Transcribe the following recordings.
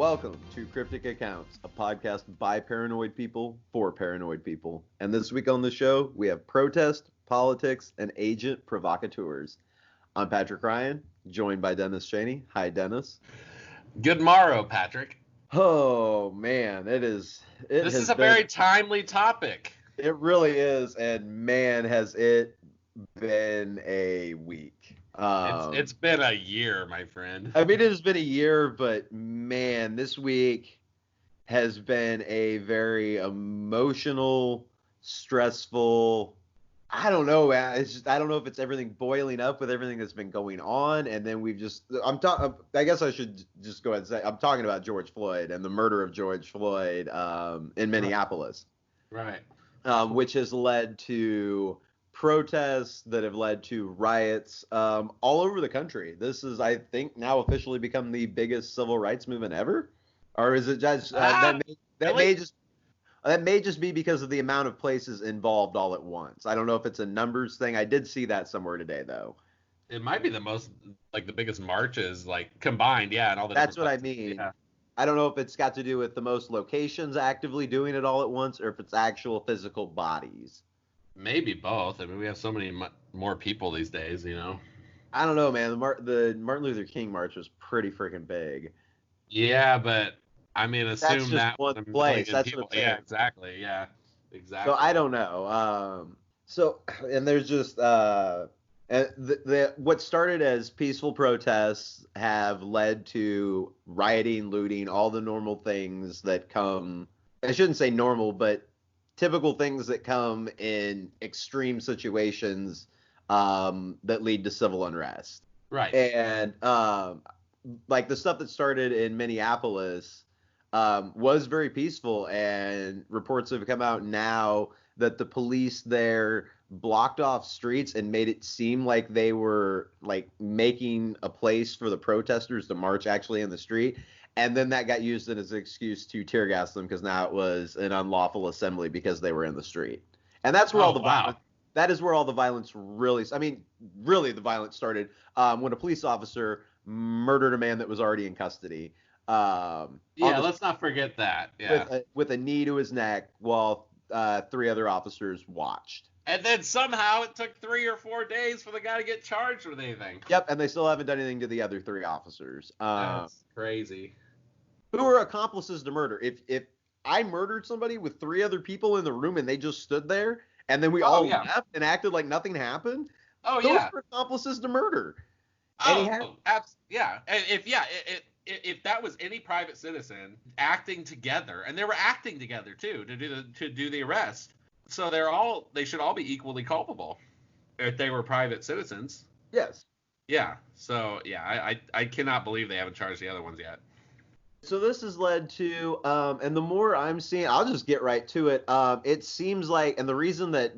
Welcome to Cryptic Accounts, a podcast by paranoid people for paranoid people. And this week on the show, we have protest, politics, and Agent Provocateurs. I'm Patrick Ryan, joined by Dennis Cheney. Hi, Dennis. Good morrow, Patrick. Oh, man, This is a very timely topic. It really is, and man, has it been a week. It's been a year, my friend. I mean, it has been a year, but man, this week has been a very emotional, stressful. I don't know, man. I don't know if it's everything boiling up with everything that's been going on, and then I guess I should just go ahead and say I'm talking about George Floyd and the murder of George Floyd in Minneapolis, right? Which has led to protests that have led to riots all over the country. This is, I think, now officially become the biggest civil rights movement ever, or is it just that may just be because of the amount of places involved all at once? I don't know if it's a numbers thing. I did see that somewhere today, though. It might be the biggest marches, combined, yeah, and all the. That's what I mean. Yeah. I don't know if it's got to do with the most locations actively doing it all at once, or if it's actual physical bodies. Maybe both. I mean, we have so many more people these days, you know. I don't know, man. The Martin Luther King march was pretty freaking big. Yeah, but I mean, assume that one place. That's people. What I'm saying. Yeah, exactly. Yeah, exactly. So I don't know. And there's just what started as peaceful protests have led to rioting, looting, all the normal things that come. I shouldn't say normal, but typical things that come in extreme situations that lead to civil unrest. Right. And like the stuff that started in Minneapolis was very peaceful, and reports have come out now that the police there blocked off streets and made it seem like they were making a place for the protesters to march actually in the street. And then that got used as an excuse to tear gas them because now it was an unlawful assembly because they were in the street. And that's where that is where all the violence really the violence started when a police officer murdered a man that was already in custody. Let's not forget that. Yeah. With a knee to his neck while 3 other officers watched. And then somehow it took 3 or 4 days for the guy to get charged with anything. Yep, and they still haven't done anything to the other 3 officers. That's crazy. Who are accomplices to murder? If I murdered somebody with 3 other people in the room and they just stood there and then we all left and acted like nothing happened, those are accomplices to murder. Yeah. And if that was any private citizen acting together, and they were acting together too to do the arrest, so they should all be equally culpable if they were private citizens. Yes. Yeah. So yeah, I cannot believe they haven't charged the other ones yet. So this has led to, and the more I'm seeing, I'll just get right to it. It seems like, and the reason that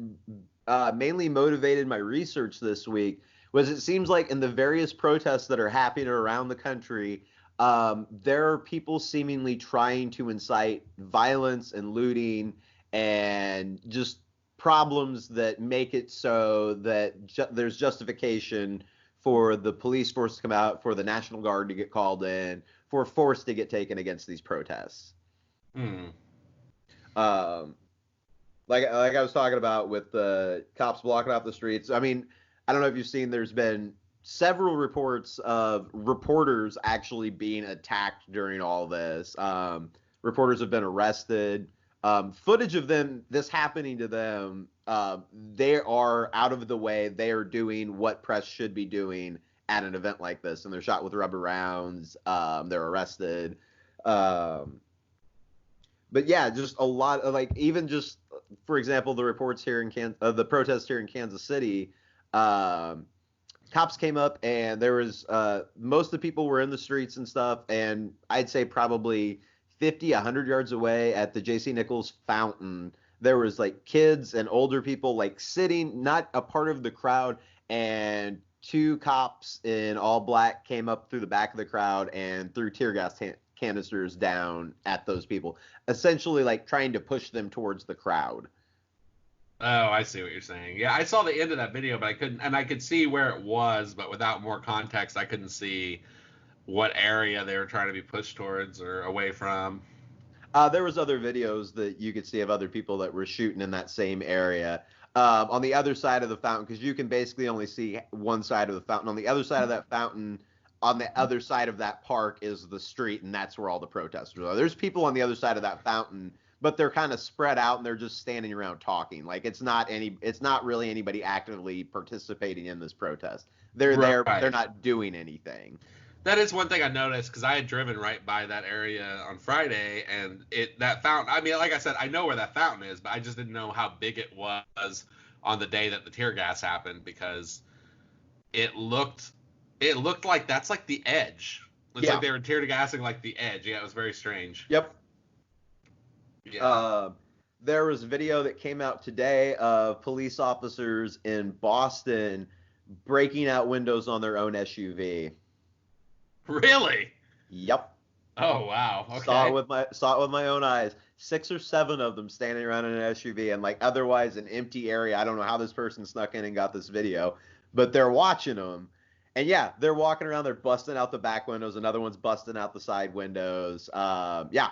mainly motivated my research this week was it seems like in the various protests that are happening around the country, there are people seemingly trying to incite violence and looting and just problems that make it so that there's justification for the police force to come out, for the National Guard to get called in, for force to get taken against these protests. Like I was talking about with the cops blocking off the streets. I mean, I don't know if you've seen, there's been several reports of reporters actually being attacked during all this. Reporters have been arrested. Footage of this happening to them, they are out of the way. They are doing what press should be doing at an event like this, and they're shot with rubber rounds. They're arrested. But yeah, just a lot of even just, for example, the reports here in the protests here in Kansas City, cops came up and there was most of the people were in the streets and stuff, and I'd say probably 50, 100 yards away at the J.C. Nichols fountain, there was kids and older people sitting, not a part of the crowd, and 2 cops in all black came up through the back of the crowd and threw tear gas canisters down at those people, essentially trying to push them towards the crowd. Oh, I see what you're saying. Yeah, I saw the end of that video, but I couldn't, and I could see where it was, but without more context, I couldn't see what area they were trying to be pushed towards or away from. There was other videos that you could see of other people that were shooting in that same area. On the other side of the fountain, because you can basically only see one side of the fountain. On the other side of that fountain, on the other side of that park is the street, and that's where all the protesters are. There's people on the other side of that fountain, but they're kind of spread out and they're just standing around talking. Like it's not really anybody actively participating in this protest. They're there, but they're Right. not doing anything. That is one thing I noticed because I had driven right by that area on Friday, and that fountain. I mean, like I said, I know where that fountain is, but I just didn't know how big it was on the day that the tear gas happened because it looked like that's like the edge. It's Yeah. like they were tear gassing like the edge. Yeah, it was very strange. Yep. Yeah. There was video that came out today of police officers in Boston breaking out windows on their own SUV. Really? Yep. Oh wow. Saw it Okay. with my own eyes. 6 or 7 of them standing around in an SUV and like otherwise an empty area. I don't know how this person snuck in and got this video, but they're watching them. And yeah, they're walking around. They're busting out the back windows. Another one's busting out the side windows. Yeah.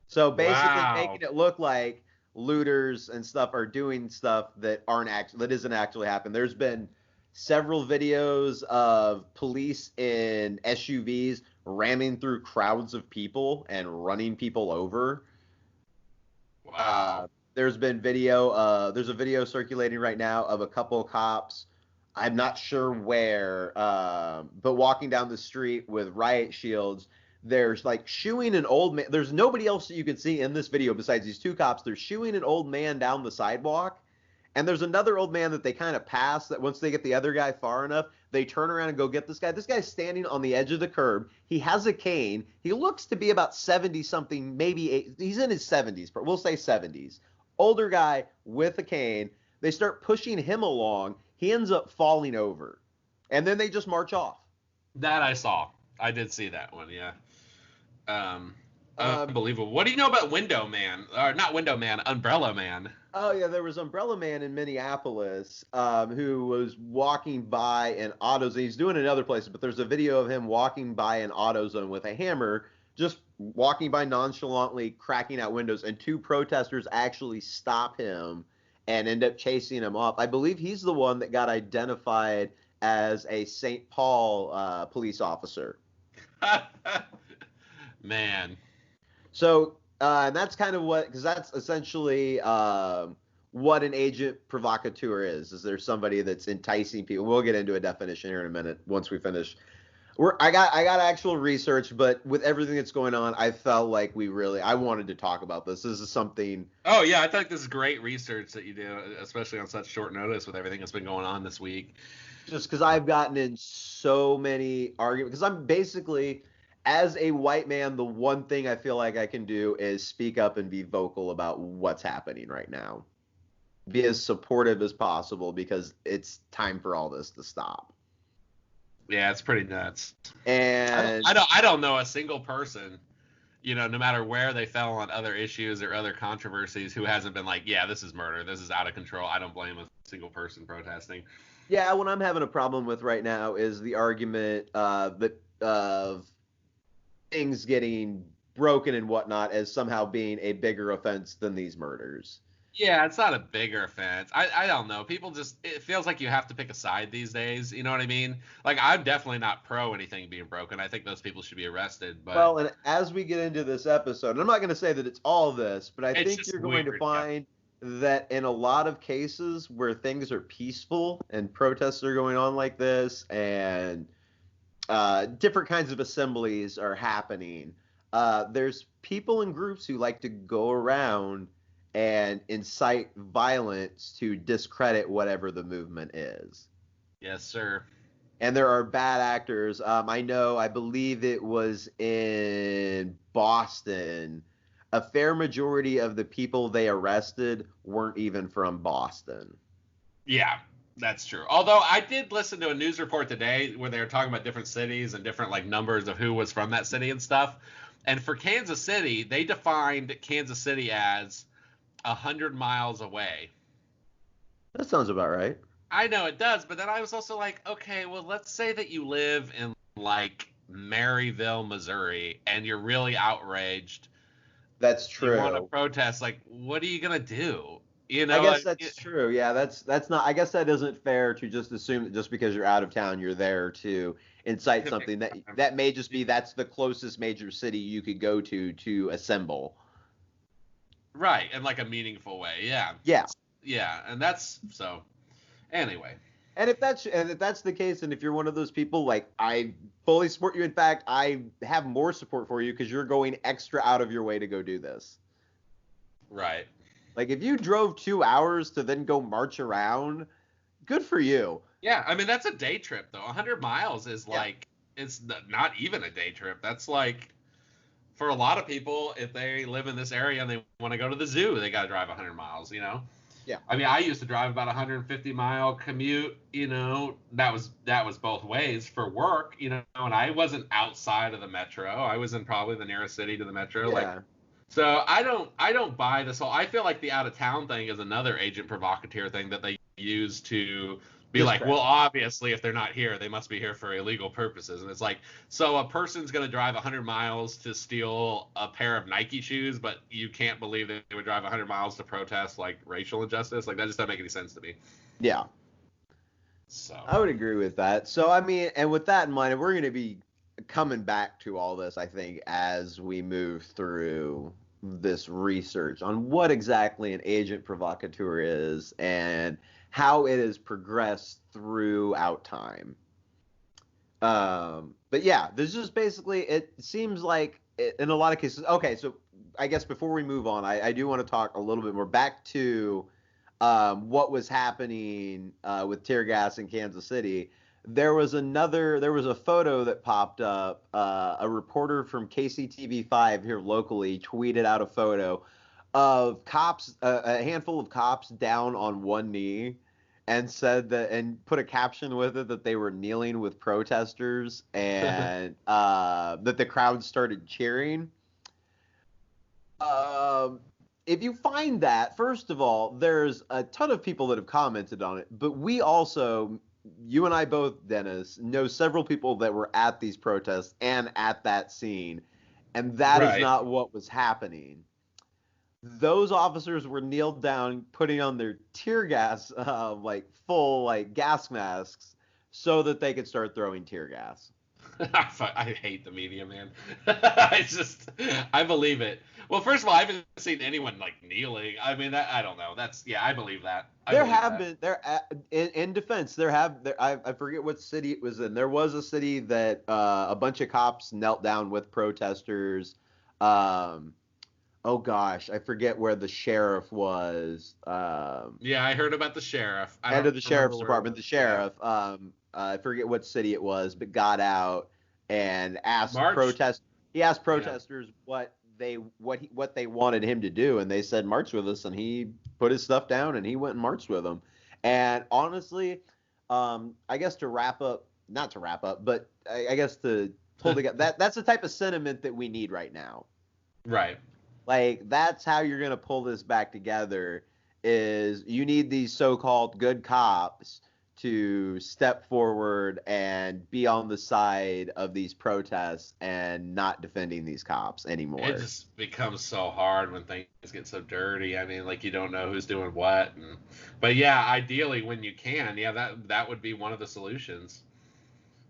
So basically, Wow. making it look like looters and stuff are doing stuff that isn't actually happening. There's been several videos of police in SUVs ramming through crowds of people and running people over. Wow. There's a video circulating right now of a couple cops. I'm not sure where, but walking down the street with riot shields. There's like shooing an old man. There's nobody else that you can see in this video besides these 2 cops. They're shooing an old man down the sidewalk. And there's another old man that they kind of pass that once they get the other guy far enough, they turn around and go get this guy. This guy's standing on the edge of the curb. He has a cane. He looks to be about 70 something, he's in his 70s, but we'll say 70s. Older guy with a cane. They start pushing him along. He ends up falling over. And then they just march off. That I saw. I did see that one. Yeah. Um, Um, Unbelievable. What do you know about Window Man? Or not Window Man, Umbrella Man. Oh yeah, there was Umbrella Man in Minneapolis who was walking by an AutoZone. He's doing it in other places, but there's a video of him walking by an AutoZone with a hammer, just walking by nonchalantly, cracking out windows, and 2 protesters actually stop him and end up chasing him off. I believe he's the one that got identified as a St. Paul police officer. Man. So and that's kind of because that's essentially what an agent provocateur is. Is there somebody that's enticing people? We'll get into a definition here in a minute once we finish. I got actual research, but with everything that's going on, I felt like I wanted to talk about this. This is something. Oh yeah, I think this is great research that you do, especially on such short notice with everything that's been going on this week. Just because I've gotten in so many arguments, because I'm basically, as a white man, the one thing I feel like I can do is speak up and be vocal about what's happening right now. Be as supportive as possible because it's time for all this to stop. Yeah, it's pretty nuts. And I don't know a single person, no matter where they fell on other issues or other controversies, who hasn't been like, yeah, this is murder, this is out of control. I don't blame a single person protesting. yeah, what I'm having a problem with right now is the argument that of things getting broken and whatnot as somehow being a bigger offense than these murders. Yeah, it's not a bigger offense. I don't know. People it feels like you have to pick a side these days. You know what I mean? Like, I'm definitely not pro anything being broken. I think those people should be arrested. But Well, and as we get into this episode, and I'm not going to say that it's all this, but I it's think just you're going to weird. find that in a lot of cases where things are peaceful and protests are going on like this and different kinds of assemblies are happening, there's people and groups who like to go around and incite violence to discredit whatever the movement is. Yes, sir. And there are bad actors. I believe it was in Boston. A fair majority of the people they arrested weren't even from Boston. Yeah, that's true. Although I did listen to a news report today where they were talking about different cities and different like numbers of who was from that city and stuff. And for Kansas City, they defined Kansas City as 100 miles away. That sounds about right. I know it does, but then I was also like, okay, well, let's say that you live in like Maryville, Missouri, and you're really outraged, That's you want to true. protest, like, what are you gonna do? You I know, guess like, that's true. Yeah, that's not. I guess that isn't fair to just assume that just because you're out of town, you're there to incite to make something. That time. that may just be that's the closest major city you could go to assemble. Right, in like a meaningful way. Yeah. Yeah. Yeah, and that's so. Anyway. And if that's the case, and if you're one of those people, like I fully support you. In fact, I have more support for you because you're going extra out of your way to go do this. Right. Like if you drove 2 hours to then go march around, good for you. Yeah, I mean that's a day trip though. 100 miles is Yeah. like not even a day trip. That's like for a lot of people, if they live in this area and they want to go to the zoo, they got to drive 100 miles, you know? Yeah. I mean, I used to drive about 150-mile commute, you know, that was both ways for work, you know, and I wasn't outside of the metro. I was in probably the nearest city to the metro. Like, Yeah. so I don't buy this whole. I feel like the out of town thing is another agent provocateur thing that they use to be like, well, Discredit. obviously if they're not here, they must be here for illegal purposes. And it's like, so a person's gonna drive 100 miles to steal a pair of Nike shoes, but you can't believe that they would drive 100 miles to protest like racial injustice. Like that just doesn't make any sense to me. Yeah. So I would agree with that. So I mean, and with that in mind, we're going to be coming back to all this, I think, as we move through this research on what exactly an agent provocateur is and how it has progressed throughout time. But yeah, there's just basically it seems like in a lot of cases. Okay, so I guess before we move on, I do want to talk a little bit more back to what was happening with tear gas in Kansas City. There was a photo that popped up. A reporter from KCTV5 here locally tweeted out a photo of cops, a handful of cops down on one knee, and said that, and put a caption with it that they were kneeling with protesters, and that the crowd started cheering. Um, if you find that, first of all, there's a ton of people that have commented on it, but we also, you and I both, Dennis, know several people that were at these protests and at that scene, and that is right. not what was happening. Those officers were kneeled down, putting on their tear gas, like full like gas masks, so that they could start throwing tear gas. I hate the media, man. I just, I believe it. Well, first of all, I haven't seen anyone like kneeling. I mean, I don't know. That's, yeah, I believe that. I There believe have that. been in defense. I forget what city it was in. There was a city that a bunch of cops knelt down with protesters. Um, oh gosh, I forget where the sheriff was. Yeah, I heard about the sheriff. I Head don't of the remember sheriff's where it department, the was. Yeah. sheriff. I forget what city it was, but got out and asked March. protest. He asked Yeah. protesters what they wanted him to do, and they said march with us, and he put his stuff down and he went and marched with them. And honestly, I guess to wrap up, not to wrap up, but I guess to pull together, that's the type of sentiment that we need right now. Right. Like that's how you're gonna pull this back together. Is you need these so-called good cops to step forward and be on the side of these protests and not defending these cops It anymore. just becomes so hard when things get so dirty. I mean, like you don't know who's doing what. But yeah, ideally when you can, yeah, that would be one of the solutions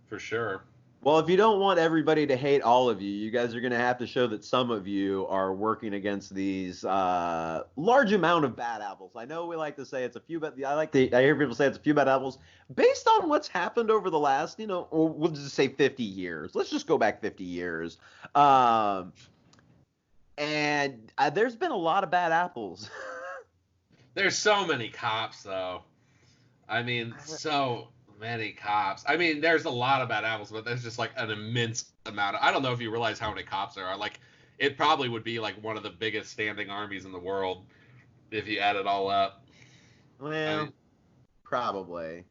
for sure. Well, if you don't want everybody to hate all of you, you guys are going to have to show that some of you are working against these large amount of bad apples. I know we like to say it's a few bad. I hear people say it's a few bad apples based on what's happened over the last, or we'll just say 50 years. Let's just go back 50 years. Um, and there's been a lot of bad apples. There's so many cops though. I mean, so many cops. I mean, there's a lot of bad apples, but there's just like an immense amount. I don't know if you realize how many cops there are. Like, it probably would be like one of the biggest standing armies in the world if you add it all up. I Well, mean, probably.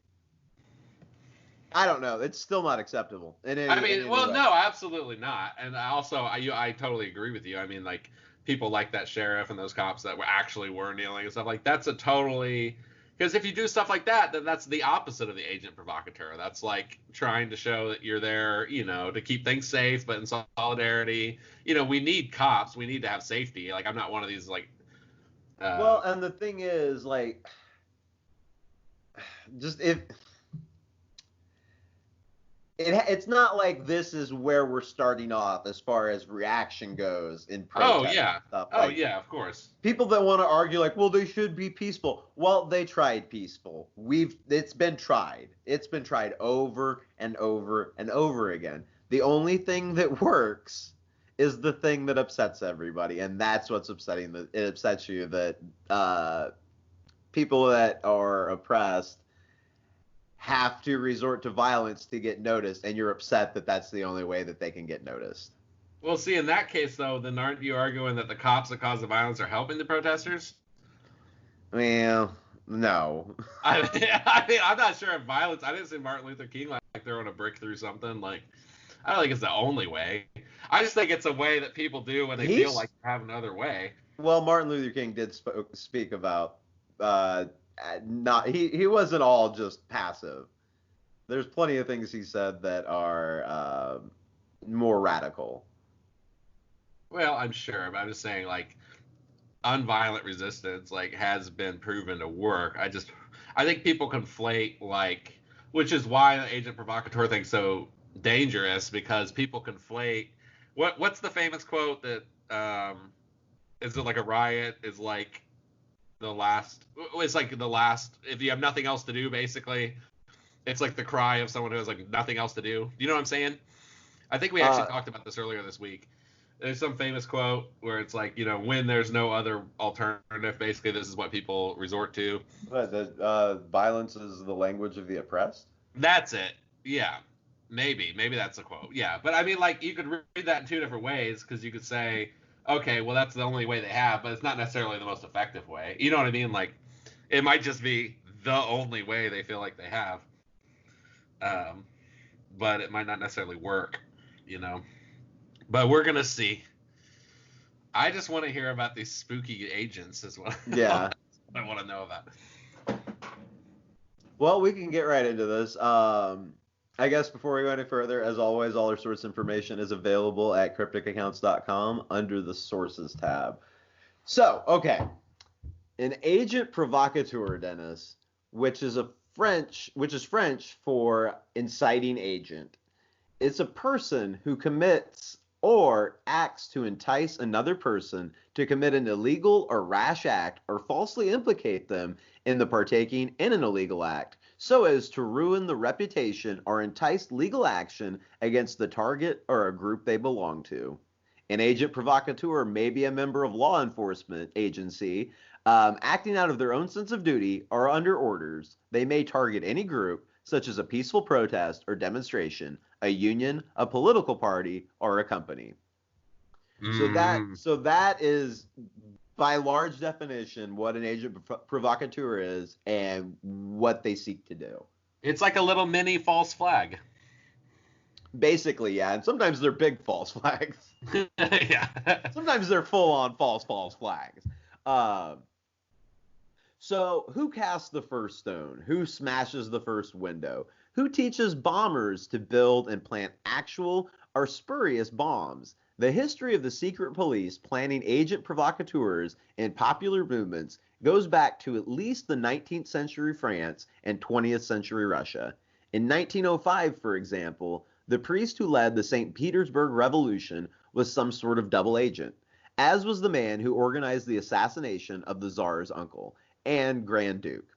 I don't know. It's still not acceptable in any well, way. no, absolutely not. And I totally agree with you. I mean, like people like that sheriff and those cops that were actually were kneeling and stuff like that's a totally Because if you do stuff like that, then that's the opposite of the agent provocateur. That's like trying to show that you're there, to keep things safe, but in solidarity. We need cops. We need to have safety. Like, I'm not one of these, like. Well, and the thing is, like, just if it's not like this is where we're starting off as far as reaction goes in protest stuff. Oh, yeah, of course. People that want to argue like, well, they should be peaceful. Well, they tried peaceful. It's been tried. It's been tried over and over and over again. The only thing that works is the thing that upsets everybody, and that's what's upsetting. It upsets you that people that are oppressed have to resort to violence to get noticed, and you're upset that that's the only way that they can get noticed. Well, see, in that case, though, then aren't you arguing that the cops that cause the violence are helping the protesters? Well, no. I mean, I'm not sure if violence. I didn't see Martin Luther King like throwing a brick through something. Like, I don't think it's the only way. I just think it's a way that people do when they feel like they have another way. Well, Martin Luther King did speak about he wasn't all just passive. There's plenty of things he said that are more radical. Well, I'm sure, but I'm just saying, like, unviolent resistance, like, has been proven to work. I think people conflate, like, which is why the agent provocateur thing's so dangerous, because people conflate. What's the famous quote that is it like a riot is like the last? It's like the last. If you have nothing else to do, basically, it's like the cry of someone who has like nothing else to do. You know what I'm saying? I think we actually talked about this earlier this week. There's some famous quote where it's like, when there's no other alternative, basically this is what people resort to. Violence is the language of the oppressed? That's it. Yeah. Maybe that's a quote. Yeah. But I mean, like, you could read that in two different ways, because you could say, okay, well, that's the only way they have, but it's not necessarily the most effective way. You know what I mean? Like, it might just be the only way they feel like they have. But it might not necessarily work, But we're going to see. I just want to hear about these spooky agents as well. Yeah. I want to know about. Well, we can get right into this. I guess before we go any further, as always, all our source information is available at crypticaccounts.com under the Sources tab. So, okay. An agent provocateur, Dennis, which is French for inciting agent. It's a person who commits or acts to entice another person to commit an illegal or rash act or falsely implicate them in the partaking in an illegal act, so as to ruin the reputation or entice legal action against the target or a group they belong to. An agent provocateur may be a member of law enforcement agency, acting out of their own sense of duty or under orders. They may target any group, such as a peaceful protest or demonstration, a union, a political party, or a company. So that is, by large definition, what an agent provocateur is and what they seek to do. It's like a little mini false flag. Basically, yeah. And sometimes they're big false flags. Yeah. Sometimes they're full-on false flags. So who casts the first stone? Who smashes the first window? Who teaches bombers to build and plant actual or spurious bombs? The history of the secret police planning agent provocateurs in popular movements goes back to at least the 19th century France and 20th century Russia. In 1905, for example, the priest who led the St. Petersburg Revolution was some sort of double agent, as was the man who organized the assassination of the Tsar's uncle and Grand Duke.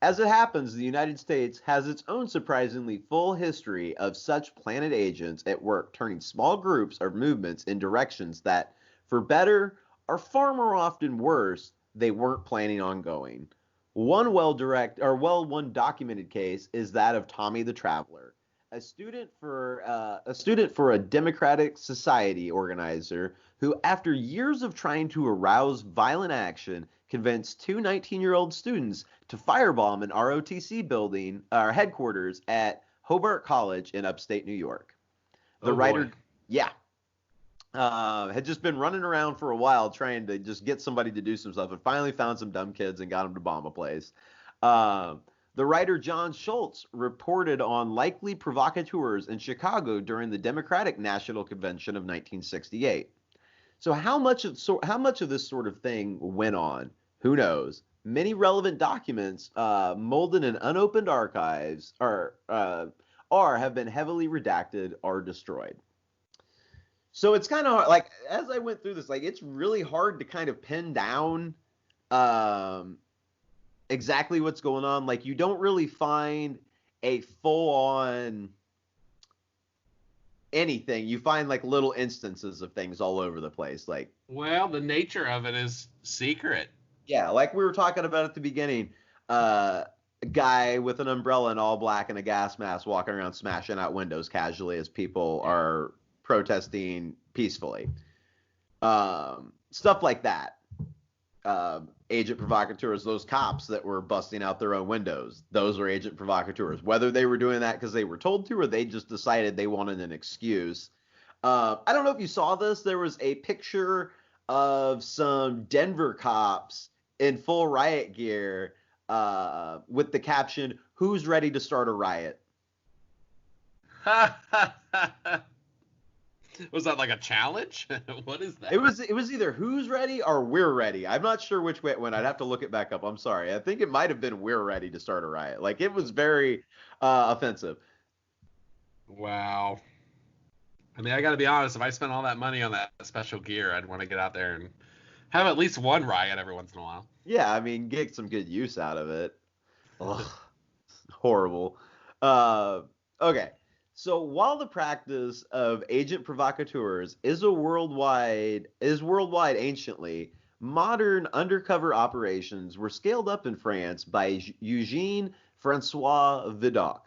As it happens, the United States has its own surprisingly full history of such planted agents at work, turning small groups or movements in directions that, for better or far more often worse, they weren't planning on going. One well documented case is that of Tommy the Traveler, a student for a Democratic Society organizer who, after years of trying to arouse violent action, convinced two 19-year-old students to firebomb an ROTC building, headquarters at Hobart College in upstate New York. The writer, had just been running around for a while trying to just get somebody to do some stuff, and finally found some dumb kids and got them to bomb a place. The writer John Schultz reported on likely provocateurs in Chicago during the Democratic National Convention of 1968. So how much of this sort of thing went on? Who knows? Many relevant documents molded in unopened archives are have been heavily redacted or destroyed. So it's kind of like as I went through this, like it's really hard to kind of pin down um, exactly what's going on. Like you don't really find a full on anything. You find like little instances of things all over the place. Like, Well, the nature of it is secret. yeah, like we were talking about at the beginning, a guy with an umbrella and all black and a gas mask walking around smashing out windows casually as people are protesting peacefully. Stuff like that. Agent provocateurs, those cops that were busting out their own windows, those are agent provocateurs. Whether they were doing that because they were told to or they just decided they wanted an excuse. I don't know if you saw this. There was a picture of some Denver cops in full riot gear with the caption, "Who's ready to start a riot?" Was that like a challenge? What is that? It was either "Who's ready" or "We're ready." I'm not sure which way it went. I'd have to look it back up. I'm sorry. I think it might have been "We're ready to start a riot." Like it was very offensive. Wow. I mean, I got to be honest. If I spent all that money on that special gear, I'd want to get out there and have at least one riot every once in a while. Yeah, I mean, get some good use out of it. Ugh, horrible. Uh, okay. So while the practice of agent provocateurs is worldwide anciently, modern undercover operations were scaled up in France by Eugene Francois Vidocq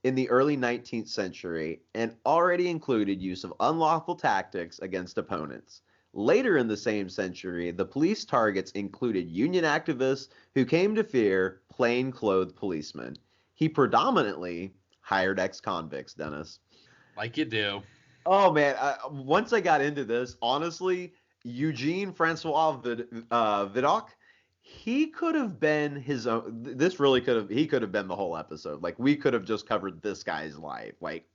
in the early 19th century and already included use of unlawful tactics against opponents. Later in the same century, the police targets included union activists who came to fear plain-clothed policemen. He predominantly hired ex-convicts, Dennis. Like you do. Oh man, once I got into this, honestly, Eugene Francois Vidocq, he could have been his own. This really he could have been the whole episode. Like we could have just covered this guy's life. Like,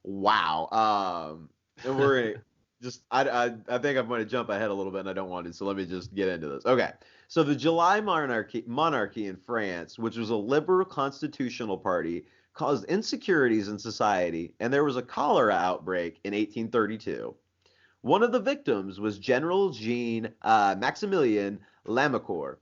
wow. And we're just I think I'm going to jump ahead a little bit and I don't want to, so let me just get into this. Okay. So the July monarchy in France, which was a liberal constitutional party, caused insecurities in society, and there was a cholera outbreak in 1832. One of the victims was General Jean Maximilien Lamarck.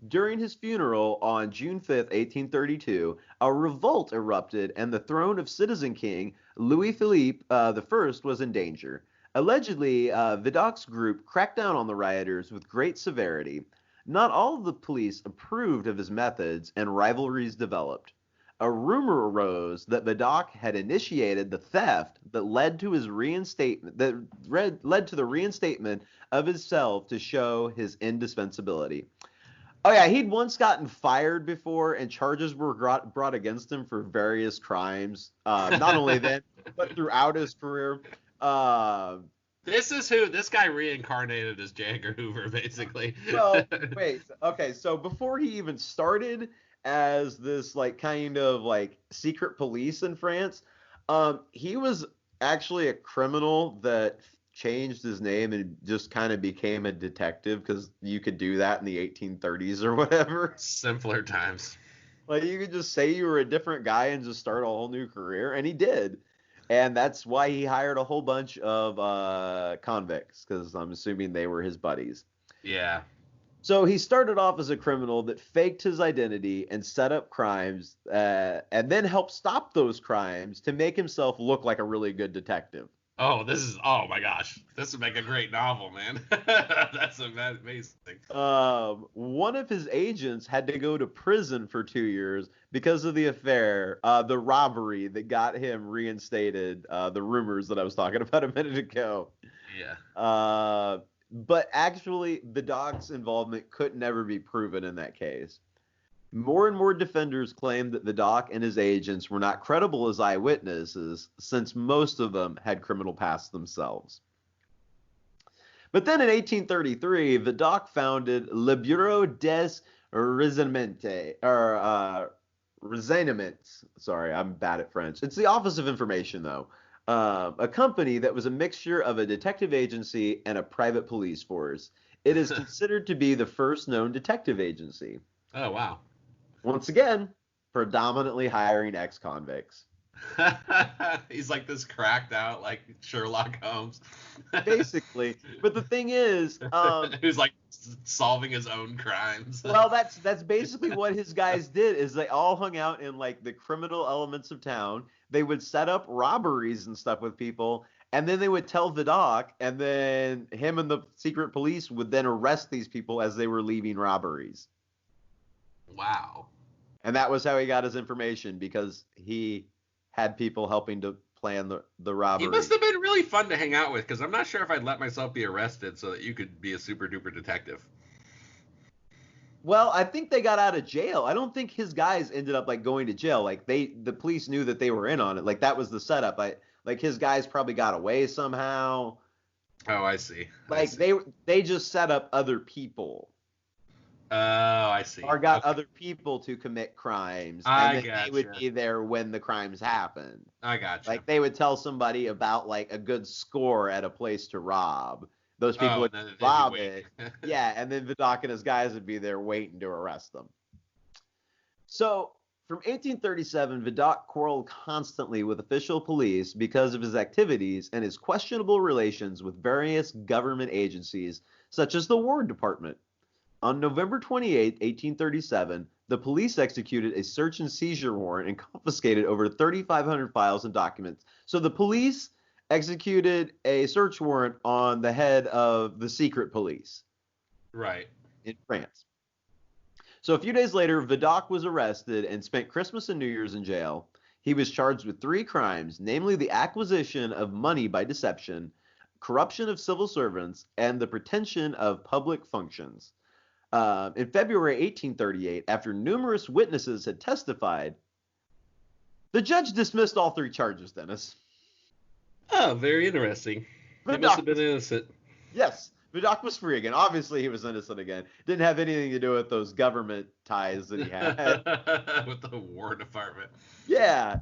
During his funeral on June 5th, 1832, a revolt erupted and the throne of citizen king Louis Philippe I was in danger. Allegedly, Vidocq's group cracked down on the rioters with great severity. Not all of the police approved of his methods and rivalries developed. A rumor arose that Vidocq had initiated the theft that led to his reinstatement led to the reinstatement of himself to show his indispensability. Oh yeah, he'd once gotten fired before, and charges were brought against him for various crimes. Not only then, but throughout his career. This is who this guy reincarnated as J. Edgar Hoover, basically. Well, wait. Okay, so before he even started as this like kind of like secret police in France, he was actually a criminal that changed his name and just kind of became a detective because you could do that in the 1830s or whatever. Simpler times. Like you could just say you were a different guy and just start a whole new career, and he did. And that's why he hired a whole bunch of convicts, because I'm assuming they were his buddies. Yeah. So he started off as a criminal that faked his identity and set up crimes, and then helped stop those crimes to make himself look like a really good detective. Oh my gosh. This would make a great novel, man. That's amazing. One of his agents had to go to prison for 2 years because of the affair, the robbery that got him reinstated, the rumors that I was talking about a minute ago. Yeah. But actually, Vidocq's involvement could never be proven in that case. More and more defenders claimed that Vidocq and his agents were not credible as eyewitnesses, since most of them had criminal pasts themselves. But then in 1833, Vidocq founded Le Bureau des Risanamente, or Resenement. Sorry, I'm bad at French. It's the Office of Information, though. A company that was a mixture of a detective agency and a private police force. It is considered to be the first known detective agency. Oh, wow. Once again, predominantly hiring ex-convicts. He's like this cracked out, like Sherlock Holmes. Basically. But the thing is, Who's like solving his own crimes. well, that's basically what his guys did is they all hung out in like the criminal elements of town. They would set up robberies and stuff with people, and then they would tell Vidocq, and then him and the secret police would then arrest these people as they were leaving robberies. Wow. And that was how he got his information because he had people helping to plan the robbery. He must have been really fun to hang out with because I'm not sure if I'd let myself be arrested so that you could be a super duper detective. Well, I think they got out of jail. I don't think his guys ended up like going to jail. Like the police knew that they were in on it. Like that was the setup. Like his guys probably got away somehow. Oh, I see. Like they just set up other people. Oh, I see. Or got other people to commit crimes, and then they would be there when the crimes happened. I gotcha. Like they would tell somebody about like a good score at a place to rob. Those people would rob it. Yeah, and then Vidocq and his guys would be there waiting to arrest them. So from 1837, Vidocq quarreled constantly with official police because of his activities and his questionable relations with various government agencies, such as the War Department. On November 28, 1837, the police executed a search and seizure warrant and confiscated over 3,500 files and documents. So the police executed a search warrant on the head of the secret police. Right. In France. So a few days later, Vidocq was arrested and spent Christmas and New Year's in jail. He was charged with 3 crimes, namely the acquisition of money by deception, corruption of civil servants, and the pretension of public functions. In February 1838, after numerous witnesses had testified, the judge dismissed all 3 charges, Dennis. Oh, very interesting. He must have been innocent. Yes, Vidocq was free again. Obviously, he was innocent again. Didn't have anything to do with those government ties that he had. With the War Department. Yeah.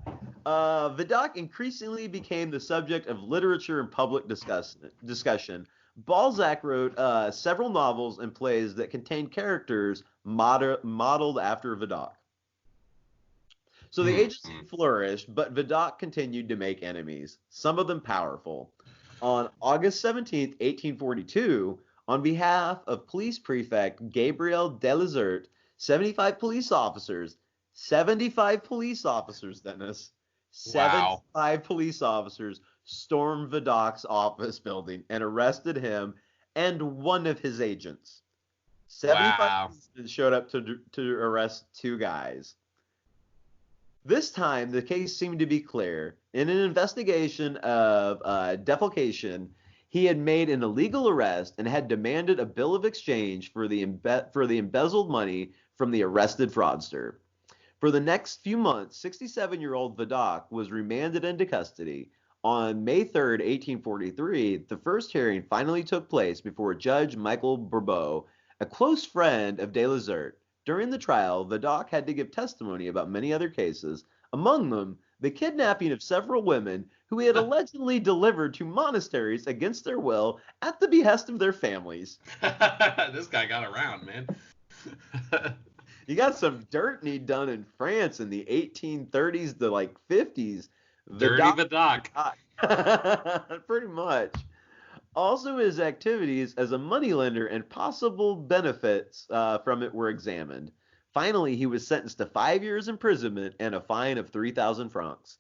Vidocq increasingly became the subject of literature and public discussion. Balzac wrote several novels and plays that contained characters modeled after Vidocq. So the agency flourished, but Vidocq continued to make enemies, some of them powerful. On August 17, 1842, on behalf of police prefect Gabriel Delazert, 75 police officers, Dennis, 75 police officers stormed Vidocq's office building and arrested him and one of his agents. 75 policemen showed up to arrest 2 guys. This time, the case seemed to be clear. In an investigation of defalcation, he had made an illegal arrest and had demanded a bill of exchange for the embezzled money from the arrested fraudster. For the next few months, 67-year-old Vidocq was remanded into custody. On May 3rd, 1843, the first hearing finally took place before Judge Michael Bourbeau, a close friend of Delazert. During the trial, Vidocq had to give testimony about many other cases, among them the kidnapping of several women who he had allegedly delivered to monasteries against their will at the behest of their families. This guy got around, man. You got some dirt done in France in the 1830s to like 50s. Dirty Vidocq. Pretty much. Also, his activities as a moneylender and possible benefits from it were examined. Finally, he was sentenced to 5 years imprisonment and a fine of 3,000 francs.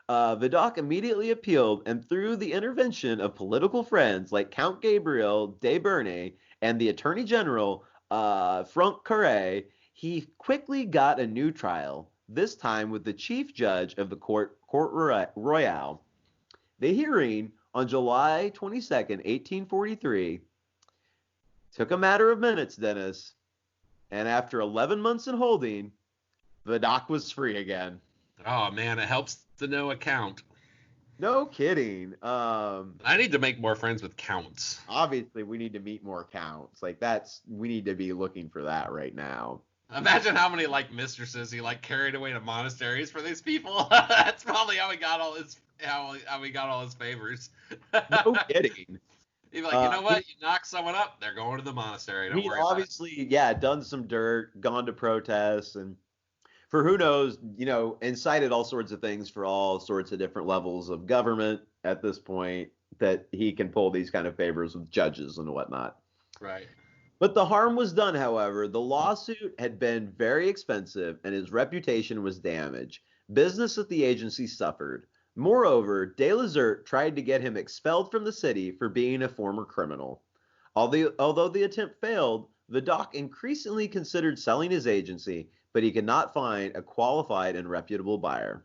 Vidocq immediately appealed, and through the intervention of political friends like Count Gabriel de Bernay and the Attorney General, Franck Carré, he quickly got a new trial, this time with the chief judge of the Court Royale. The hearing on July 22nd, 1843, took a matter of minutes, Dennis, and after 11 months in holding, Vidocq was free again. Oh, man, it helps to know a count. No kidding. I need to make more friends with counts. Obviously, we need to meet more counts. We need to be looking for that right now. Imagine how many like mistresses he like carried away to monasteries for these people. That's probably how he got all his how he got all his favors. No kidding. He'd be like, you know He what? You knock someone up, they're going to the monastery. Don't he'd worry about it. obviously, yeah, done some dirt, gone to protests, and for who knows, incited all sorts of things for all sorts of different levels of government at this point that he can pull these kind of favors with judges and whatnot. Right. But the harm was done, however. The lawsuit had been very expensive and his reputation was damaged. Business at the agency suffered. Moreover, De Lizert tried to get him expelled from the city for being a former criminal. Although the attempt failed, Vidocq increasingly considered selling his agency, but he could not find a qualified and reputable buyer.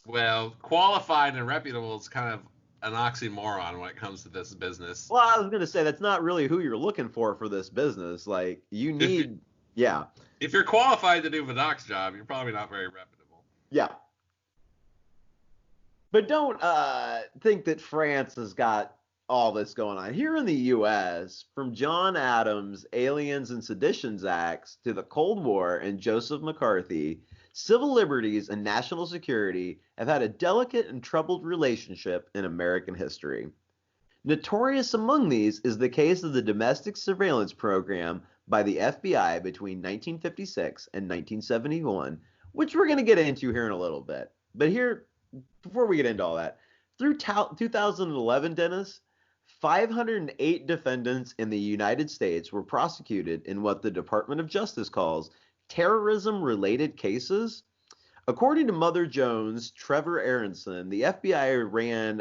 Well, qualified and reputable is kind of an oxymoron when it comes to this business. Well, I was going to say that's not really who you're looking for this business. Like, you need, yeah. If you're qualified to do Vidocq's job, you're probably not very reputable. Yeah. But don't think that France has got all this going on. Here in the U.S., from John Adams' Aliens and Seditions Acts to the Cold War and Joseph McCarthy, civil liberties and national security have had a delicate and troubled relationship in American history. Notorious among these is the case of the domestic surveillance program by the FBI between 1956 and 1971, which we're going to get into here in a little bit. But here, before we get into all that, through 2011, Dennis, 508 defendants in the United States were prosecuted in what the Department of Justice calls terrorism-related cases. According to Mother Jones, Trevor Aronson, the FBI ran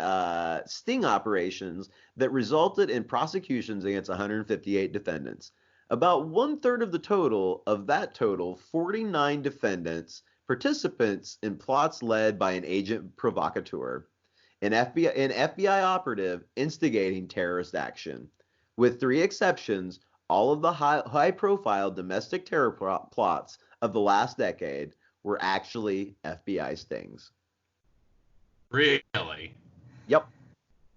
sting operations that resulted in prosecutions against 158 defendants. About one-third of the total, 49 defendants, participants in plots led by an agent provocateur, an FBI operative instigating terrorist action. With 3 exceptions, all of the high-profile domestic terror plots of the last decade were actually FBI stings. Really? Yep.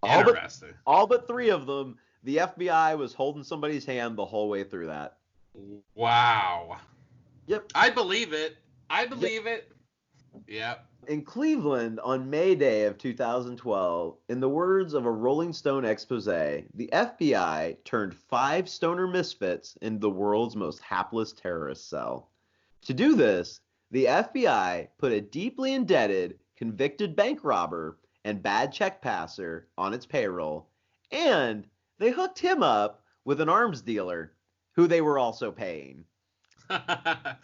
Interesting. All but 3 of them, the FBI was holding somebody's hand the whole way through that. Wow. Yep. I believe it. Yep. In Cleveland, on May Day of 2012, in the words of a Rolling Stone expose, the FBI turned 5 stoner misfits into the world's most hapless terrorist cell. To do this, the FBI put a deeply indebted, convicted bank robber and bad check passer on its payroll, and they hooked him up with an arms dealer, who they were also paying. The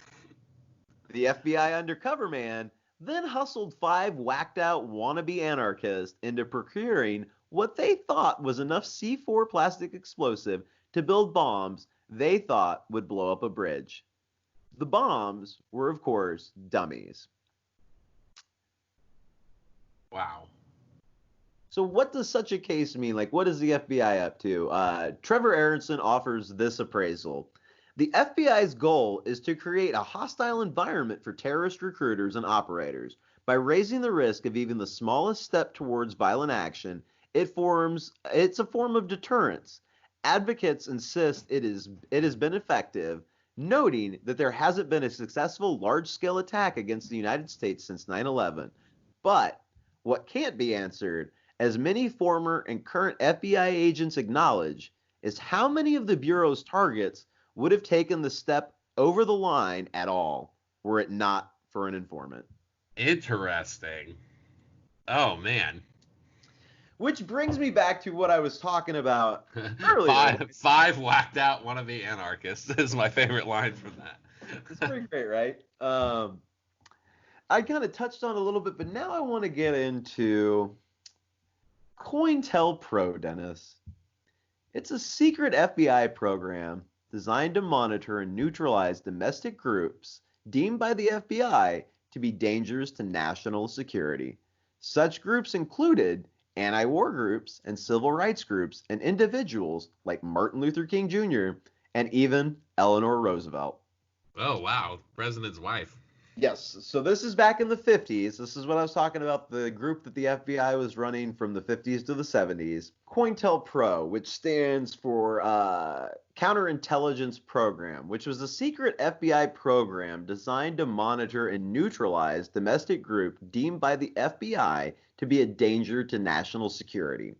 FBI undercover man then hustled 5 whacked-out wannabe anarchists into procuring what they thought was enough C4 plastic explosive to build bombs they thought would blow up a bridge. The bombs were, of course, dummies. Wow. So what does such a case mean? Like, what is the FBI up to? Trevor Aronson offers this appraisal. The FBI's goal is to create a hostile environment for terrorist recruiters and operators. By raising the risk of even the smallest step towards violent action, it's a form of deterrence. Advocates insist it has been effective, noting that there hasn't been a successful large-scale attack against the United States since 9/11. But what can't be answered, as many former and current FBI agents acknowledge, is how many of the Bureau's targets would have taken the step over the line at all, were it not for an informant. Interesting. Oh, man. Which brings me back to what I was talking about earlier. Five whacked out wannabe anarchists is my favorite line from that. It's pretty great, right? I kind of touched on it a little bit, but now I want to get into COINTELPRO, Dennis. It's a secret FBI program designed to monitor and neutralize domestic groups deemed by the FBI to be dangerous to national security. Such groups included anti-war groups and civil rights groups and individuals like Martin Luther King Jr. and even Eleanor Roosevelt. Oh, wow. President's wife. Yes. So this is back in the 50s. This is what I was talking about, the group that the FBI was running from the 50s to the 70s. COINTELPRO, which stands for Counterintelligence Program, which was a secret FBI program designed to monitor and neutralize domestic groups deemed by the FBI to be a danger to national security.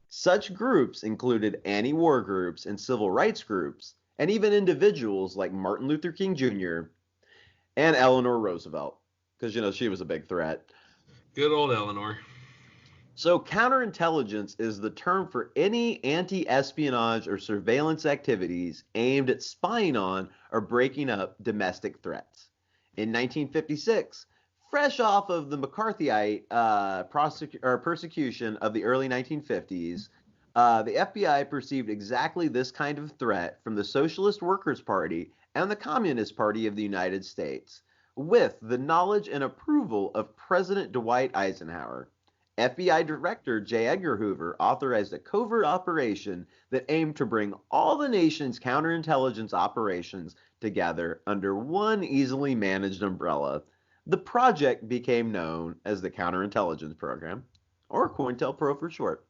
Such groups included anti-war groups and civil rights groups, and even individuals like Martin Luther King Jr. and Eleanor Roosevelt, because, she was a big threat. Good old Eleanor. So counterintelligence is the term for any anti-espionage or surveillance activities aimed at spying on or breaking up domestic threats. In 1956, fresh off of the McCarthyite persecution of the early 1950s, the FBI perceived exactly this kind of threat from the Socialist Workers' Party and the Communist Party of the United States, with the knowledge and approval of President Dwight Eisenhower. FBI Director J. Edgar Hoover authorized a covert operation that aimed to bring all the nation's counterintelligence operations together under one easily managed umbrella. The project became known as the Counterintelligence Program, or COINTELPRO for short.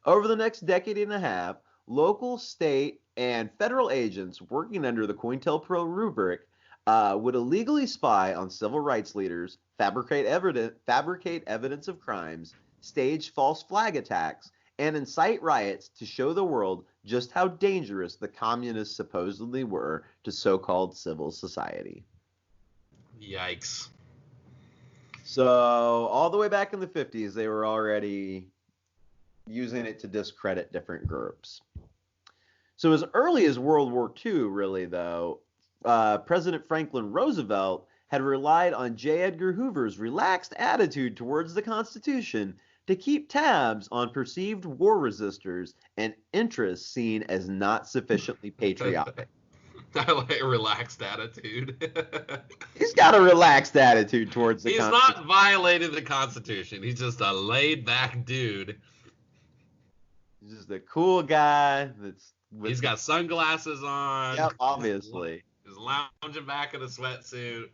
Over the next decade and a half, local, state, and federal agents working under the COINTELPRO rubric would illegally spy on civil rights leaders, fabricate evidence of crimes, stage false flag attacks, and incite riots to show the world just how dangerous the communists supposedly were to so-called civil society. Yikes. So all the way back in the 50s, they were already using it to discredit different groups. So as early as World War II, really, though, President Franklin Roosevelt had relied on J. Edgar Hoover's relaxed attitude towards the Constitution to keep tabs on perceived war resistors and interests seen as not sufficiently patriotic. I like a relaxed attitude. He's got a relaxed attitude towards the Constitution. He's not violating the Constitution. He's just a laid-back dude. He's just a cool guy that's... He's got sunglasses on. Yep, obviously. He's lounging back in a sweatsuit,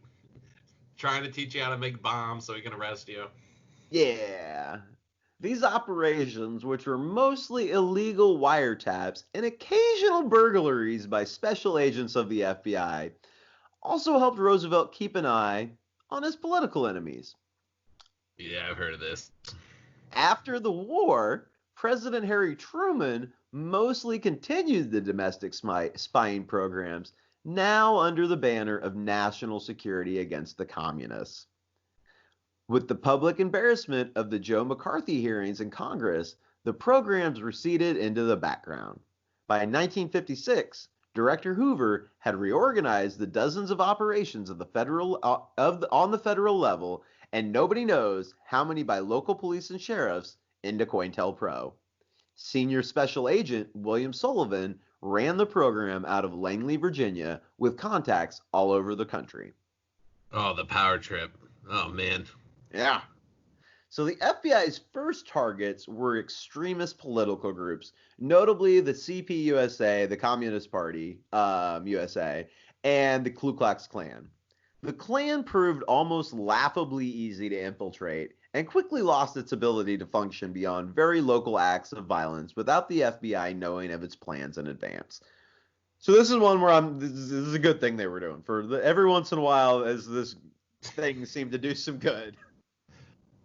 trying to teach you how to make bombs so he can arrest you. Yeah. These operations, which were mostly illegal wiretaps and occasional burglaries by special agents of the FBI, also helped Roosevelt keep an eye on his political enemies. Yeah, I've heard of this. After the war, President Harry Truman mostly continued the domestic spying programs, now under the banner of national security against the communists. With the public embarrassment of the Joe McCarthy hearings in Congress, the programs receded into the background. By 1956, Director Hoover had reorganized the dozens of operations on the federal level, and nobody knows how many by local police and sheriffs into COINTELPRO. Senior Special Agent William Sullivan ran the program out of Langley, Virginia, with contacts all over the country. Oh, the power trip. Oh, man. Yeah. So the FBI's first targets were extremist political groups, notably the CPUSA, the Communist Party, USA, and the Ku Klux Klan. The Klan proved almost laughably easy to infiltrate and quickly lost its ability to function beyond very local acts of violence without the FBI knowing of its plans in advance. So this is one where this is a good thing they were doing. Every once in a while, as this thing seemed to do some good.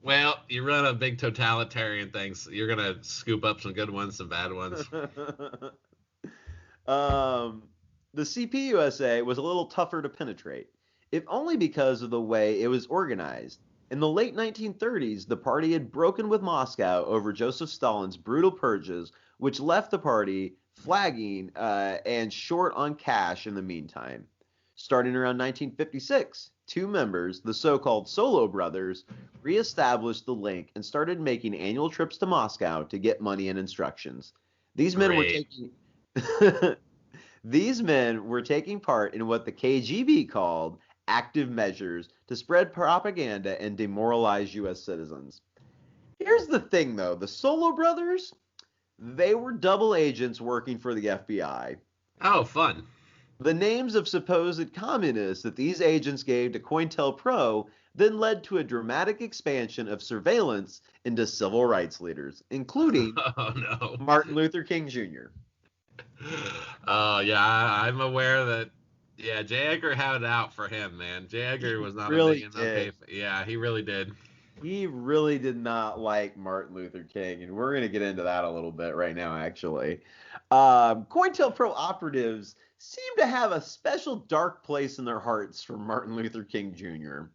Well, you run a big totalitarian thing, so you're going to scoop up some good ones, some bad ones. The CPUSA was a little tougher to penetrate, if only because of the way it was organized. In the late 1930s, the party had broken with Moscow over Joseph Stalin's brutal purges, which left the party flagging and short on cash in the meantime. Starting around 1956, two members, the so-called Solo Brothers, reestablished the link and started making annual trips to Moscow to get money and instructions. These men were taking part in what the KGB called active measures to spread propaganda and demoralize U.S. citizens. Here's the thing, though. The Solo Brothers, they were double agents working for the FBI. Oh, fun. The names of supposed communists that these agents gave to COINTELPRO then led to a dramatic expansion of surveillance into civil rights leaders, including Martin Luther King Jr. Oh yeah, I'm aware that. Yeah, J. Edgar had it out for him, man. J. He Edgar was not a really big did. Yeah, he really did. He really did not like Martin Luther King, and we're going to get into that a little bit right now, actually. COINTELPRO operatives seem to have a special dark place in their hearts for Martin Luther King Jr.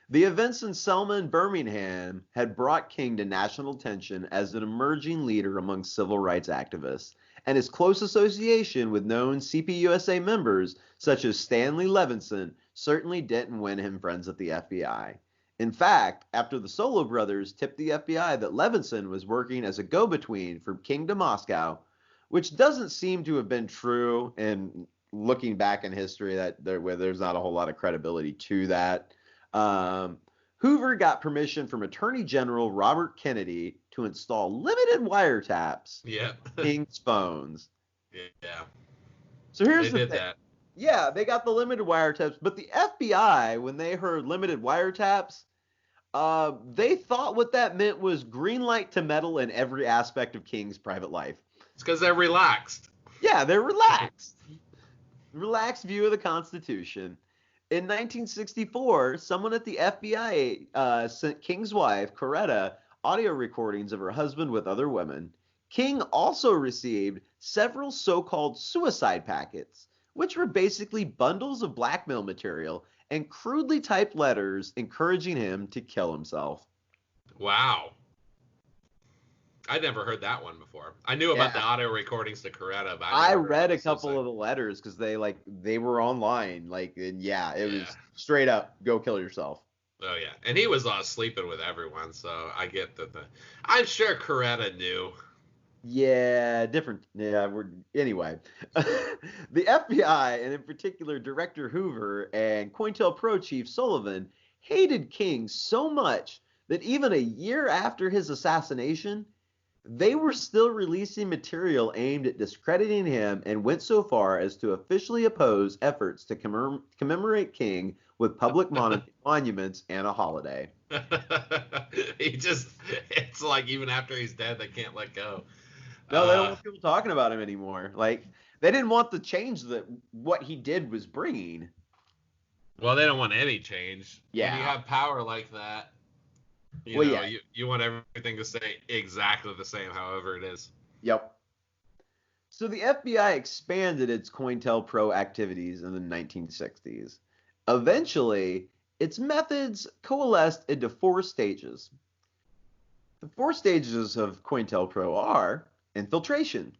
The events in Selma and Birmingham had brought King to national attention as an emerging leader among civil rights activists, and his close association with known CPUSA members such as Stanley Levinson certainly didn't win him friends at the FBI. In fact, after the Solo brothers tipped the FBI that Levinson was working as a go-between from King to Moscow, which doesn't seem to have been true, and looking back in history, there's not a whole lot of credibility to that. Um, Hoover got permission from Attorney General Robert Kennedy to install limited wiretaps Yeah. on King's phones. Yeah. So here's They the did thing. that. Yeah, they got the limited wiretaps, but the FBI, when they heard limited wiretaps, they thought what that meant was green light to meddle in every aspect of King's private life. It's because they're relaxed. Yeah, they're relaxed. Relaxed view of the Constitution. In 1964, someone at the FBI sent King's wife, Coretta, audio recordings of her husband with other women. King also received several so-called suicide packets, which were basically bundles of blackmail material and crudely typed letters encouraging him to kill himself. Wow. I never heard that one before. I knew about the Yeah. audio recordings to Coretta, but I never heard read about a the couple suicide. of the letters because they were online, and yeah, it Yeah. was straight up go kill yourself. Oh yeah, and he was sleeping with everyone, so I get that. I'm sure Coretta knew. Yeah, different. Yeah, we're anyway. The FBI, and in particular Director Hoover and COINTELPRO Chief Sullivan, hated King so much that even a year after his assassination, they were still releasing material aimed at discrediting him and went so far as to officially oppose efforts to commemorate King with public monuments and a holiday. It's like even after he's dead, they can't let go. No, they don't Uh, want people talking about him anymore. Like they didn't want the change that what he did was bringing. well, they don't want any change. When you Yeah. have power like that, Well, yeah. you want everything to stay exactly the same, however it is. Yep. So the FBI expanded its COINTELPRO activities in the 1960s. Eventually, its methods coalesced into four stages. The four stages of COINTELPRO are infiltration.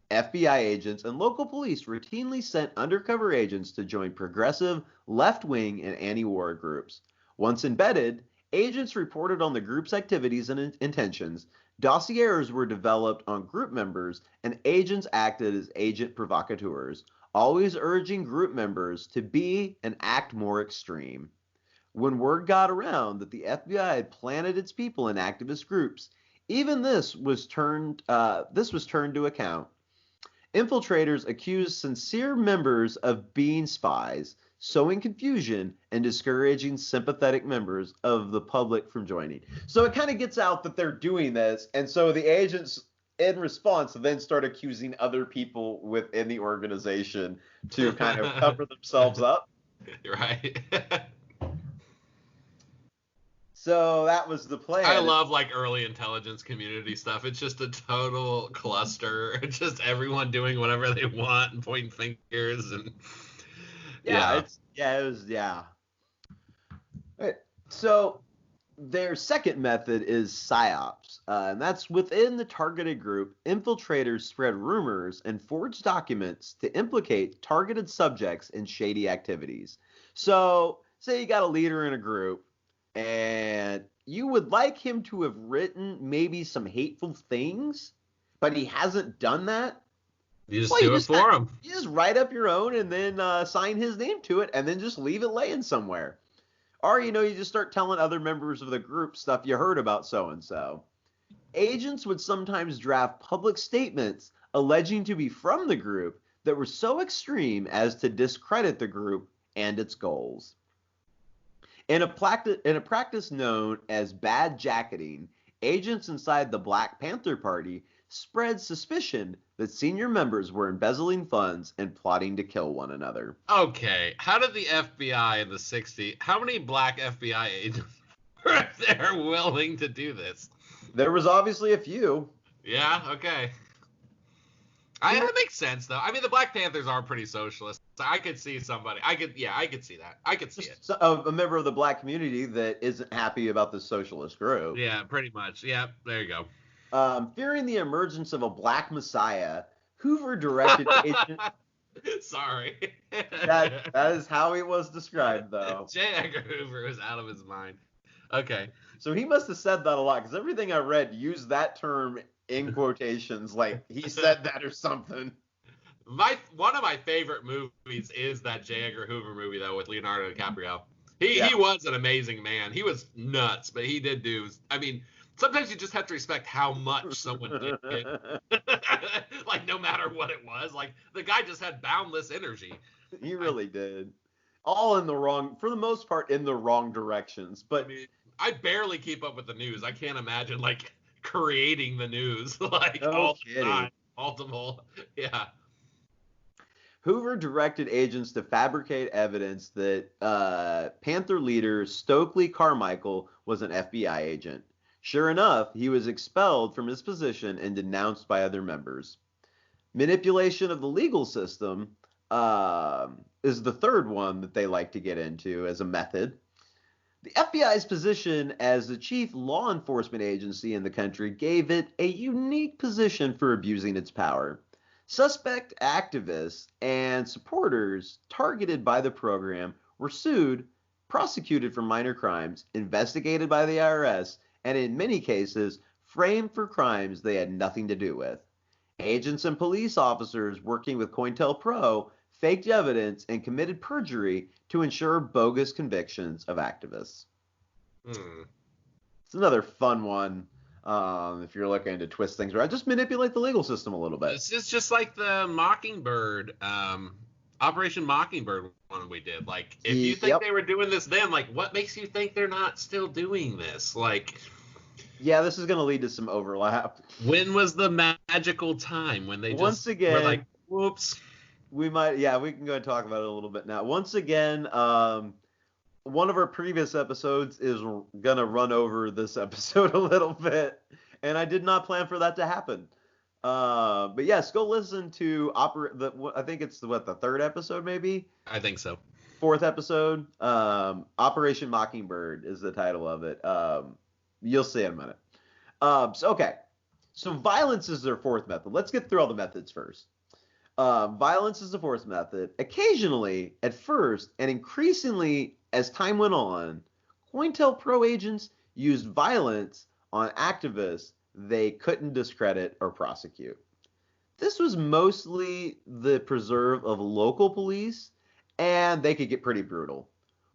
FBI agents and local police routinely sent undercover agents to join progressive, left-wing, and anti-war groups. Once embedded, agents reported on the group's activities and intentions, dossiers were developed on group members, and agents acted as agent provocateurs, always urging group members to be and act more extreme. When word got around that the FBI had planted its people in activist groups, even this was turned to account. Infiltrators accused sincere members of being spies, sowing confusion and discouraging sympathetic members of the public from joining. So it kind of gets out that they're doing this, and so the agents in response then start accusing other people within the organization to kind of cover themselves up. Right. So that was the plan. I love like early intelligence community stuff. It's just a total cluster. It's just everyone doing whatever they want and pointing fingers and Yeah. It was Right. So their second method is psyops, and that's within the targeted group. Infiltrators spread rumors and forge documents to implicate targeted subjects in shady activities. So, say you got a leader in a group, and you would like him to have written maybe some hateful things, but he hasn't done that. You just Well, do it for them. you just write up your own and then sign his name to it, and then just leave it laying somewhere. Or, you just start telling other members of the group stuff you heard about so and so. Agents would sometimes draft public statements alleging to be from the group that were so extreme as to discredit the group and its goals. In a practice known as bad jacketing, agents inside the Black Panther Party spread suspicion that senior members were embezzling funds and plotting to kill one another. Okay, how did the FBI in the 60s, how many black FBI agents were there willing to do this? There was obviously a few. Yeah, okay. That makes sense, though. I mean, the Black Panthers are pretty socialist. So I could see somebody. I could see that. I could see it. A member of the black community that isn't happy about the socialist group. Yeah, pretty much. Yeah, there you go. Fearing the emergence of a black messiah, Hoover directed Agent. Sorry. that is how it was described, though. J. Edgar Hoover was out of his mind. Okay. So he must have said that a lot, because everything I read used that term in quotations, like he said that or something. One of my favorite movies is that J. Edgar Hoover movie, though, with Leonardo DiCaprio. He was an amazing man. He was nuts, but he did do. I mean, sometimes you just have to respect how much someone did. Like, no matter what it was. Like, the guy just had boundless energy. He really did. All in the wrong, for the most part, in the wrong directions. But I mean, I barely keep up with the news. I can't imagine, like, creating the news, like, all the time. Multiple. Yeah. Hoover directed agents to fabricate evidence that Panther leader Stokely Carmichael was an FBI agent. Sure enough, he was expelled from his position and denounced by other members. Manipulation of the legal system is the third one that they like to get into as a method. The FBI's position as the chief law enforcement agency in the country gave it a unique position for abusing its power. Suspect activists and supporters targeted by the program were sued, prosecuted for minor crimes, investigated by the IRS, and in many cases, framed for crimes they had nothing to do with. Agents and police officers working with COINTELPRO faked evidence and committed perjury to ensure bogus convictions of activists. It's another fun one. If you're looking to twist things around, just manipulate the legal system a little bit. It's just like the Mockingbird, Operation Mockingbird one we did. Like, if you think they were doing this then, like, what makes you think they're not still doing this? Like, yeah, this is going to lead to some overlap. When was the magical time when they once again were like, whoops? We can go and talk about it a little bit now. Once again, one of our previous episodes is going to run over this episode a little bit, and I did not plan for that to happen. But yes, go listen to I think it's the third episode, maybe? I think so. Fourth episode. Operation Mockingbird is the title of it. You'll see in a minute. So violence is their fourth method. Let's get through all the methods first. Violence is the fourth method. Occasionally, at first, and increasingly as time went on, COINTELPRO agents used violence on activists they couldn't discredit or prosecute. This was mostly the preserve of local police, and they could get pretty brutal.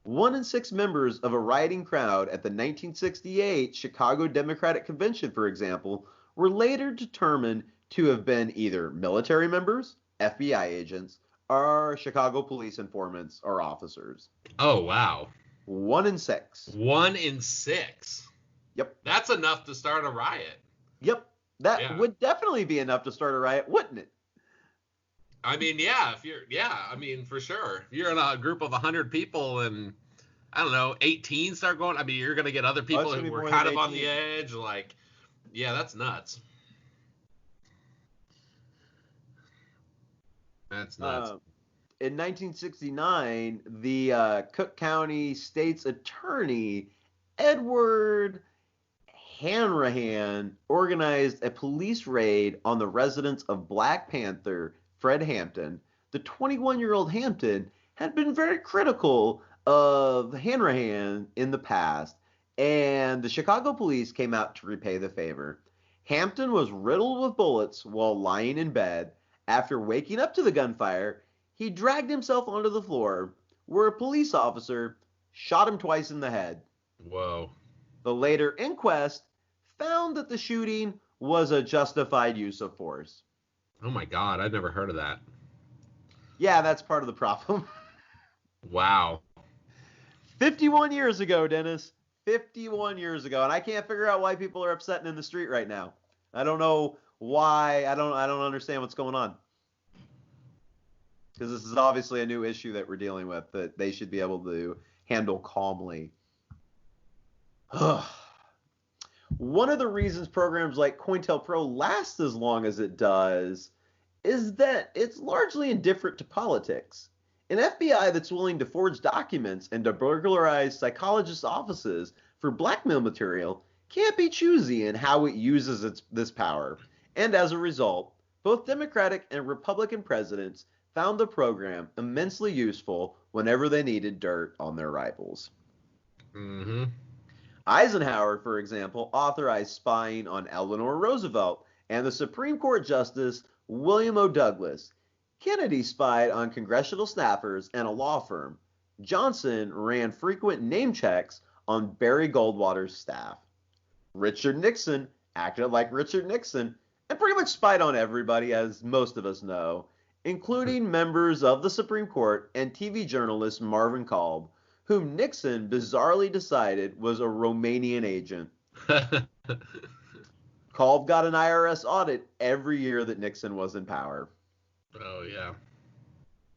1 in 6 members of a rioting crowd at the 1968 Chicago Democratic Convention, for example, were later determined to have been either military members, FBI agents, or Chicago police informants or officers. Oh, wow. 1 in 6. 1 in 6? Yep. That's enough to start a riot. Yep. That would definitely be enough to start a riot, wouldn't it? I mean, yeah, for sure. If you're in a group of 100 people and, I don't know, 18 start going, I mean, you're going to get other people who were kind of on the edge. Like, yeah, that's nuts. That's nuts. In 1969, the Cook County State's Attorney, Edward Hanrahan, organized a police raid on the residence of Black Panther Fred Hampton. The 21-year-old Hampton had been very critical of Hanrahan in the past, and the Chicago police came out to repay the favor. Hampton was riddled with bullets while lying in bed. After waking up to the gunfire, he dragged himself onto the floor, where a police officer shot him twice in the head. Whoa. The later inquest found that the shooting was a justified use of force. Oh my God, I'd never heard of that. Yeah, that's part of the problem. Wow. 51 years ago, Dennis. 51 years ago. And I can't figure out why people are upset in the street right now. I don't know Why? I don't understand what's going on. Because this is obviously a new issue that we're dealing with that they should be able to handle calmly. One of the reasons programs like COINTELPRO last as long as it does is that it's largely indifferent to politics. An FBI that's willing to forge documents and to burglarize psychologists' offices for blackmail material can't be choosy in how it uses this power. And as a result, both Democratic and Republican presidents found the program immensely useful whenever they needed dirt on their rivals. Mm-hmm. Eisenhower, for example, authorized spying on Eleanor Roosevelt and the Supreme Court Justice William O. Douglas. Kennedy spied on congressional staffers and a law firm. Johnson ran frequent name checks on Barry Goldwater's staff. Richard Nixon acted like Richard Nixon and pretty much spied on everybody, as most of us know, including members of the Supreme Court and TV journalist Marvin Kalb, whom Nixon bizarrely decided was a Romanian agent. Kalb got an IRS audit every year that Nixon was in power. Oh, yeah.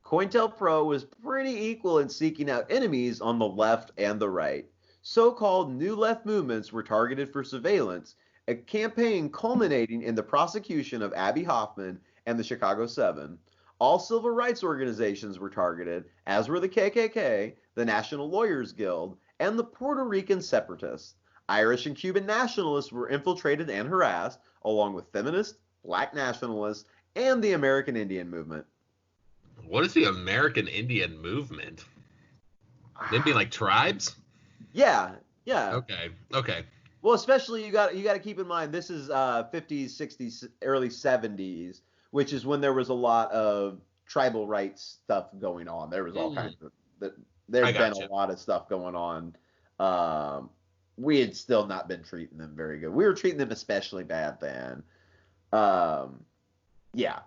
COINTELPRO was pretty equal in seeking out enemies on the left and the right. So-called New Left movements were targeted for surveillance, a campaign culminating in the prosecution of Abbie Hoffman and the Chicago Seven. All civil rights organizations were targeted, as were the KKK, the National Lawyers Guild, and the Puerto Rican separatists. Irish and Cuban nationalists were infiltrated and harassed, along with feminists, black nationalists, and the American Indian movement. What is the American Indian movement? They'd be like tribes? Yeah. Okay. Well, especially you got to keep in mind this is 50s, 60s, early 70s, which is when there was a lot of tribal rights stuff going on. There was all kinds of there's been a lot of stuff going on. We had still not been treating them very good. We were treating them especially bad then. Yeah.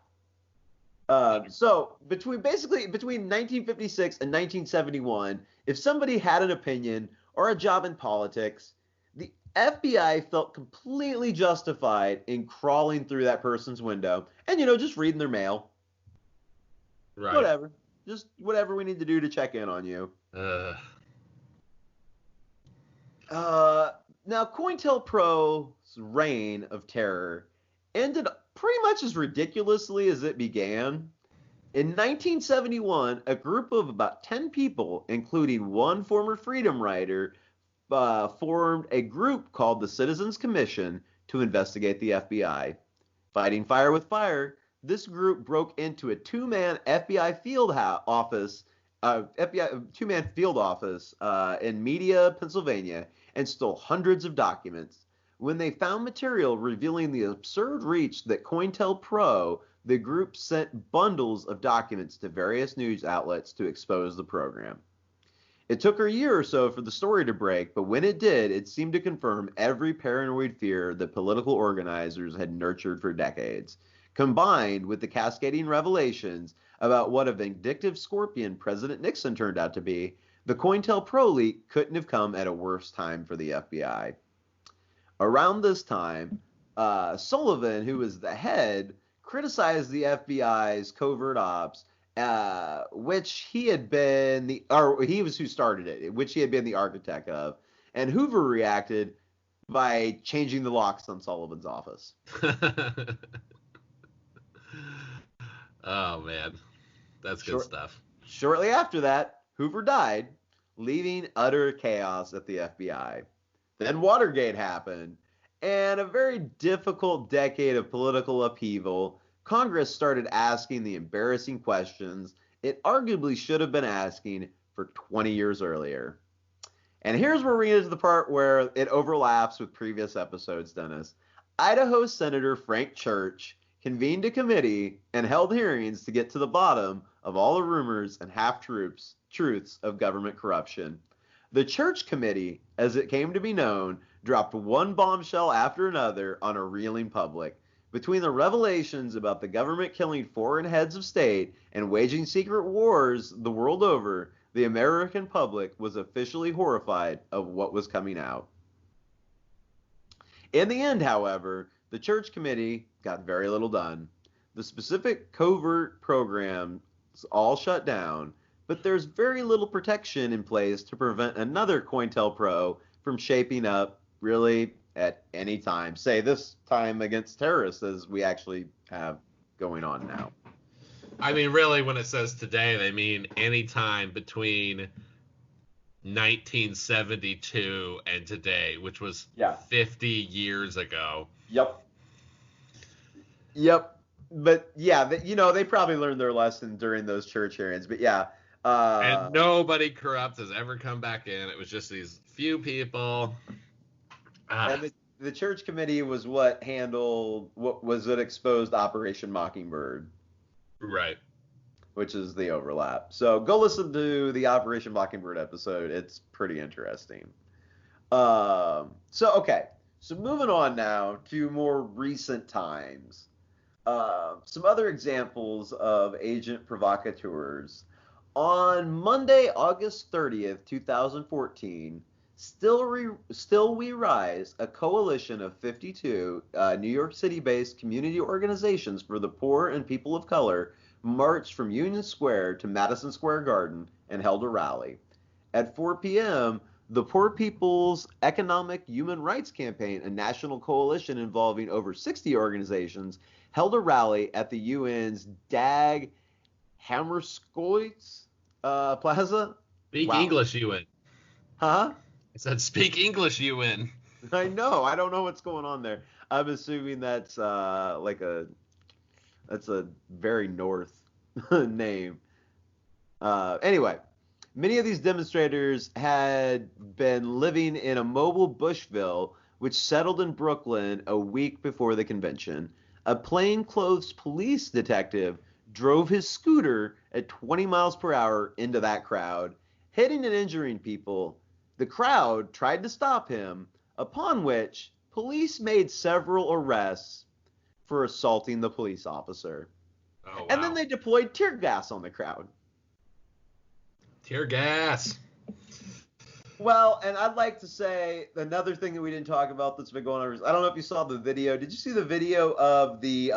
So between 1956 and 1971, if somebody had an opinion or a job in politics, the FBI felt completely justified in crawling through that person's window and, just reading their mail. Right. Whatever. Just whatever we need to do to check in on you. Now, COINTELPRO's reign of terror ended pretty much as ridiculously as it began. In 1971, a group of about 10 people, including one former freedom rider, formed a group called the Citizens Commission to investigate the FBI. Fighting fire with fire, this group broke into a two-man FBI field office in Media, Pennsylvania, and stole hundreds of documents. When they found material revealing the absurd reach that COINTELPRO, the group sent bundles of documents to various news outlets to expose the program. It took a year or so for the story to break, but when it did, it seemed to confirm every paranoid fear that political organizers had nurtured for decades, combined with the cascading revelations about what a vindictive scorpion President Nixon turned out to be. The COINTELPRO leak couldn't have come at a worse time for the FBI. Around this time, Sullivan, who was the head, criticized the FBI's covert ops, which he was who started it, which he had been the architect of, and Hoover reacted by changing the locks on Sullivan's office. Oh man, that's good stuff. Shortly after that, Hoover died, leaving utter chaos at the FBI. Then Watergate happened, and a very difficult decade of political upheaval. Congress started asking the embarrassing questions it arguably should have been asking for 20 years earlier. And here's where we get to the part where it overlaps with previous episodes, Dennis. Idaho Senator Frank Church convened a committee and held hearings to get to the bottom of all the rumors and half-truths of government corruption. The Church Committee, as it came to be known, dropped one bombshell after another on a reeling public. Between the revelations about the government killing foreign heads of state and waging secret wars the world over, the American public was officially horrified of what was coming out. In the end, however, the Church Committee got very little done. The specific covert programs all shut down, but there's very little protection in place to prevent another COINTELPRO from shaping up really at any time. Say this time against terrorists, as we actually have going on now. I mean, really, when it says today, they mean any time between 1972 and today, which was 50 years ago. Yep. But yeah, they probably learned their lesson during those church hearings. But yeah. And nobody corrupt has ever come back in. It was just these few people. And the church committee was what was it exposed Operation Mockingbird. Right. Which is the overlap. So go listen to the Operation Mockingbird episode. It's pretty interesting. So moving on now to more recent times. Some other examples of Agent Provocateurs. On Monday, August 30th, 2014, Still We Rise, a coalition of 52 New York City-based community organizations for the poor and people of color marched from Union Square to Madison Square Garden and held a rally. At 4 p.m., the Poor People's Economic Human Rights Campaign, a national coalition involving over 60 organizations, held a rally at the UN's Dag Hammarskjöld's Plaza. Speak English, UN. Huh? I said speak English, UN. I know. I don't know what's going on there. I'm assuming that's that's a very north name. Anyway, many of these demonstrators had been living in a mobile Bushville, which settled in Brooklyn a week before the convention. A plainclothes police detective drove his scooter at 20 miles per hour into that crowd, hitting and injuring people. The crowd tried to stop him, upon which police made several arrests for assaulting the police officer. Oh, wow. And then they deployed tear gas on the crowd. Tear gas. Well, and I'd like to say another thing that we didn't talk about that's been going on. I don't know if you saw the video. Did you see the video of the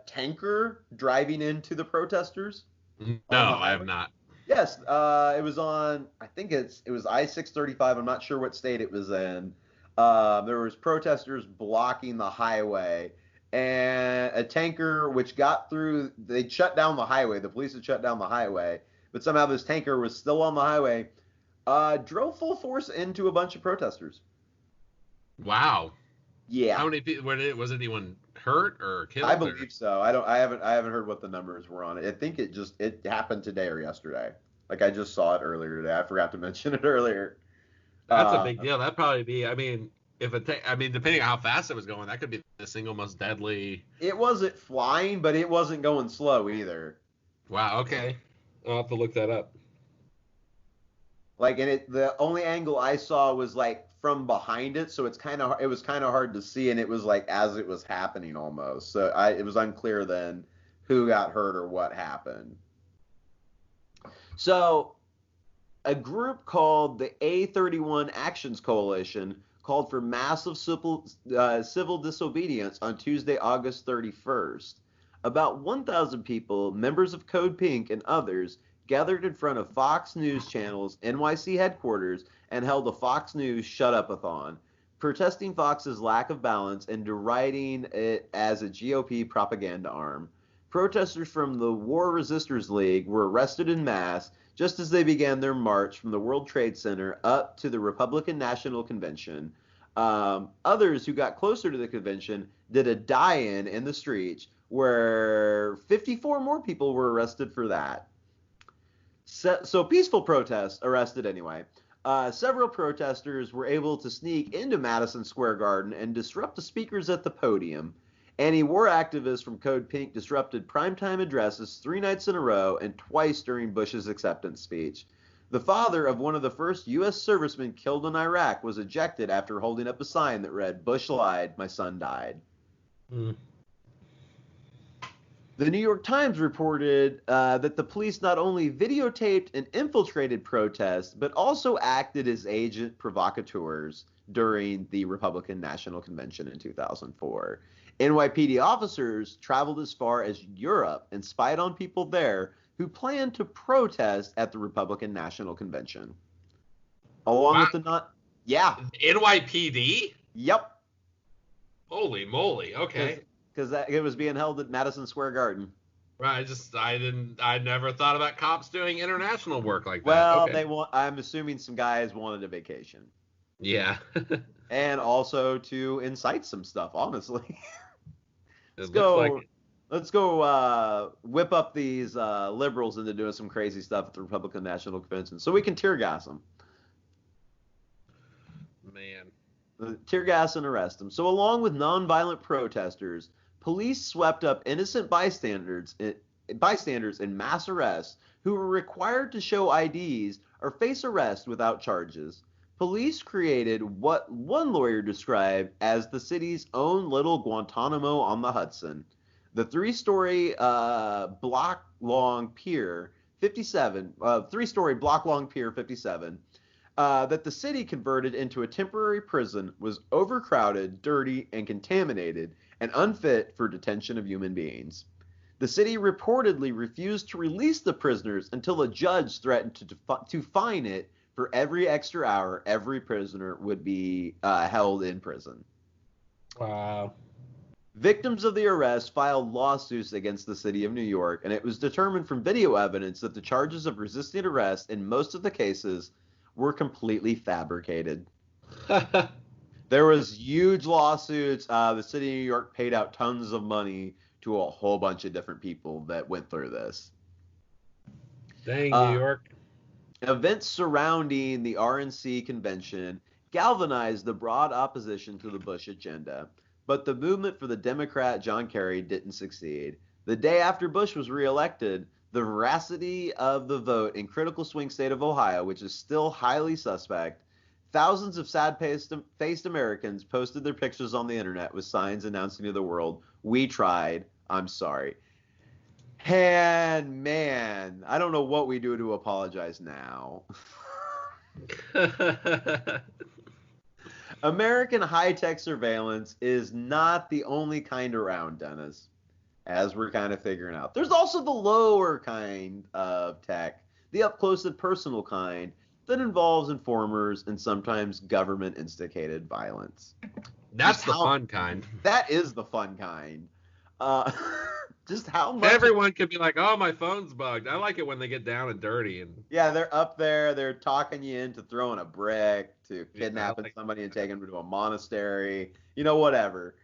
tanker driving into the protesters? No, I have not. Yes, it was on, I think it was I-635. I'm not sure what state it was in. There was protesters blocking the highway, and a tanker which got through, they shut down the highway. The police had shut down the highway, but somehow this tanker was still on the highway, drove full force into a bunch of protesters. Wow. Yeah. How many people, was anyone hurt or killed? I believe so. I haven't heard what the numbers were on it. I think it happened today or yesterday. Like I just saw it earlier today. I forgot to mention it earlier. That's a big deal. That'd probably be, depending on how fast it was going, that could be the single most deadly. It wasn't flying, but it wasn't going slow either. Wow, okay. I'll have to look that up. Like, and the only angle I saw was like from behind it, so it was kind of hard to see, and it was like as it was happening almost. So it was unclear then who got hurt or what happened. So a group called the A31 Actions Coalition called for massive civil disobedience on Tuesday, August 31st. About 1,000 people, members of Code Pink and others, gathered in front of Fox News Channel's NYC headquarters and held a Fox News Shut-Up-a-thon, protesting Fox's lack of balance and deriding it as a GOP propaganda arm. Protesters from the War Resisters League were arrested en masse just as they began their march from the World Trade Center up to the Republican National Convention. Others who got closer to the convention did a die-in in the streets, where 54 more people were arrested for that. So peaceful protests arrested anyway. Several protesters were able to sneak into Madison Square Garden and disrupt the speakers at the podium. Anti-war activists from Code Pink disrupted primetime addresses 3 nights in a row and twice during Bush's acceptance speech. The father of one of the first U.S. servicemen killed in Iraq was ejected after holding up a sign that read, "Bush lied, my son died." Mm. The New York Times reported that the police not only videotaped and infiltrated protests, but also acted as agent provocateurs during the Republican National Convention in 2004. NYPD officers traveled as far as Europe and spied on people there who planned to protest at the Republican National Convention. Along Wow. with the not, yeah, NYPD? yep, Holy moly! Okay. because it was being held at Madison Square Garden. Right. I never thought about cops doing international work like that. Well, Okay. I'm assuming some guys wanted a vacation. Yeah. And also to incite some stuff, honestly. It looks like it. Let's go whip up these liberals into doing some crazy stuff at the Republican National Convention so we can tear gas them. Man. Tear gas and arrest them. So along with nonviolent protesters, police swept up innocent bystanders in mass arrests who were required to show IDs or face arrest without charges. Police created what one lawyer described as the city's own little Guantanamo on the Hudson. The three-story block-long Pier 57, that the city converted into a temporary prison was overcrowded, dirty, and contaminated, and unfit for detention of human beings. The city reportedly refused to release the prisoners until a judge threatened to fine it for every extra hour every prisoner would be held in prison. Wow. Victims of the arrest filed lawsuits against the city of New York, and it was determined from video evidence that the charges of resisting arrest in most of the cases were completely fabricated. There was huge lawsuits. The city of New York paid out tons of money to a whole bunch of different people that went through this. Dang, New York. Events surrounding the RNC convention galvanized the broad opposition to the Bush agenda, but the movement for the Democrat John Kerry didn't succeed. The day after Bush was reelected, the veracity of the vote in critical swing state of Ohio, which is still highly suspect, thousands of sad-faced Americans posted their pictures on the internet with signs announcing to the world, "We tried, I'm sorry." And man, I don't know what we do to apologize now. American high-tech surveillance is not the only kind around, Dennis, as we're kind of figuring out. There's also the lower kind of tech, the up-close and personal kind, that involves informers and sometimes government-instigated violence. That's the fun kind. That is the fun kind. Just how much everyone could be like, "Oh, my phone's bugged." I like it when they get down and dirty and yeah, they're up there, they're talking you into throwing a brick, to kidnapping somebody and taking them to a monastery, whatever.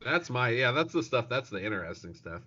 That's the stuff. That's the interesting stuff.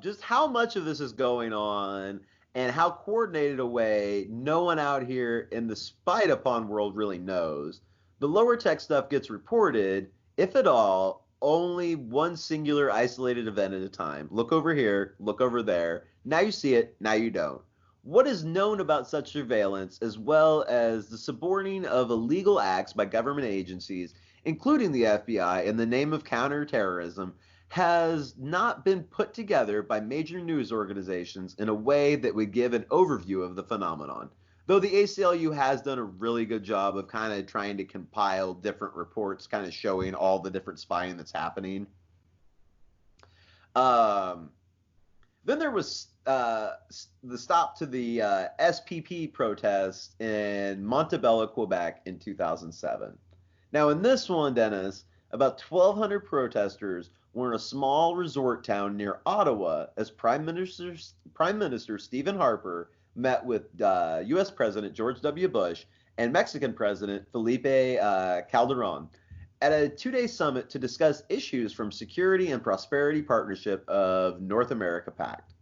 Just how much of this is going on and how coordinated a way no one out here in the spied upon world really knows. The lower tech stuff gets reported, if at all, only one singular isolated event at a time. Look over here, look over there. Now you see it, now you don't. What is known about such surveillance, as well as the suborning of illegal acts by government agencies, including the FBI, in the name of counterterrorism, has not been put together by major news organizations in a way that would give an overview of the phenomenon. Though the ACLU has done a really good job of kind of trying to compile different reports, kind of showing all the different spying that's happening. Then there was the stop to the SPP protest in Montebello, Quebec in 2007. Now in this one, Dennis, about 1,200 protesters were in a small resort town near Ottawa as Prime Minister Stephen Harper met with U.S. President George W. Bush and Mexican President Felipe Calderon at a two-day summit to discuss issues from Security and Prosperity Partnership of North America Pact.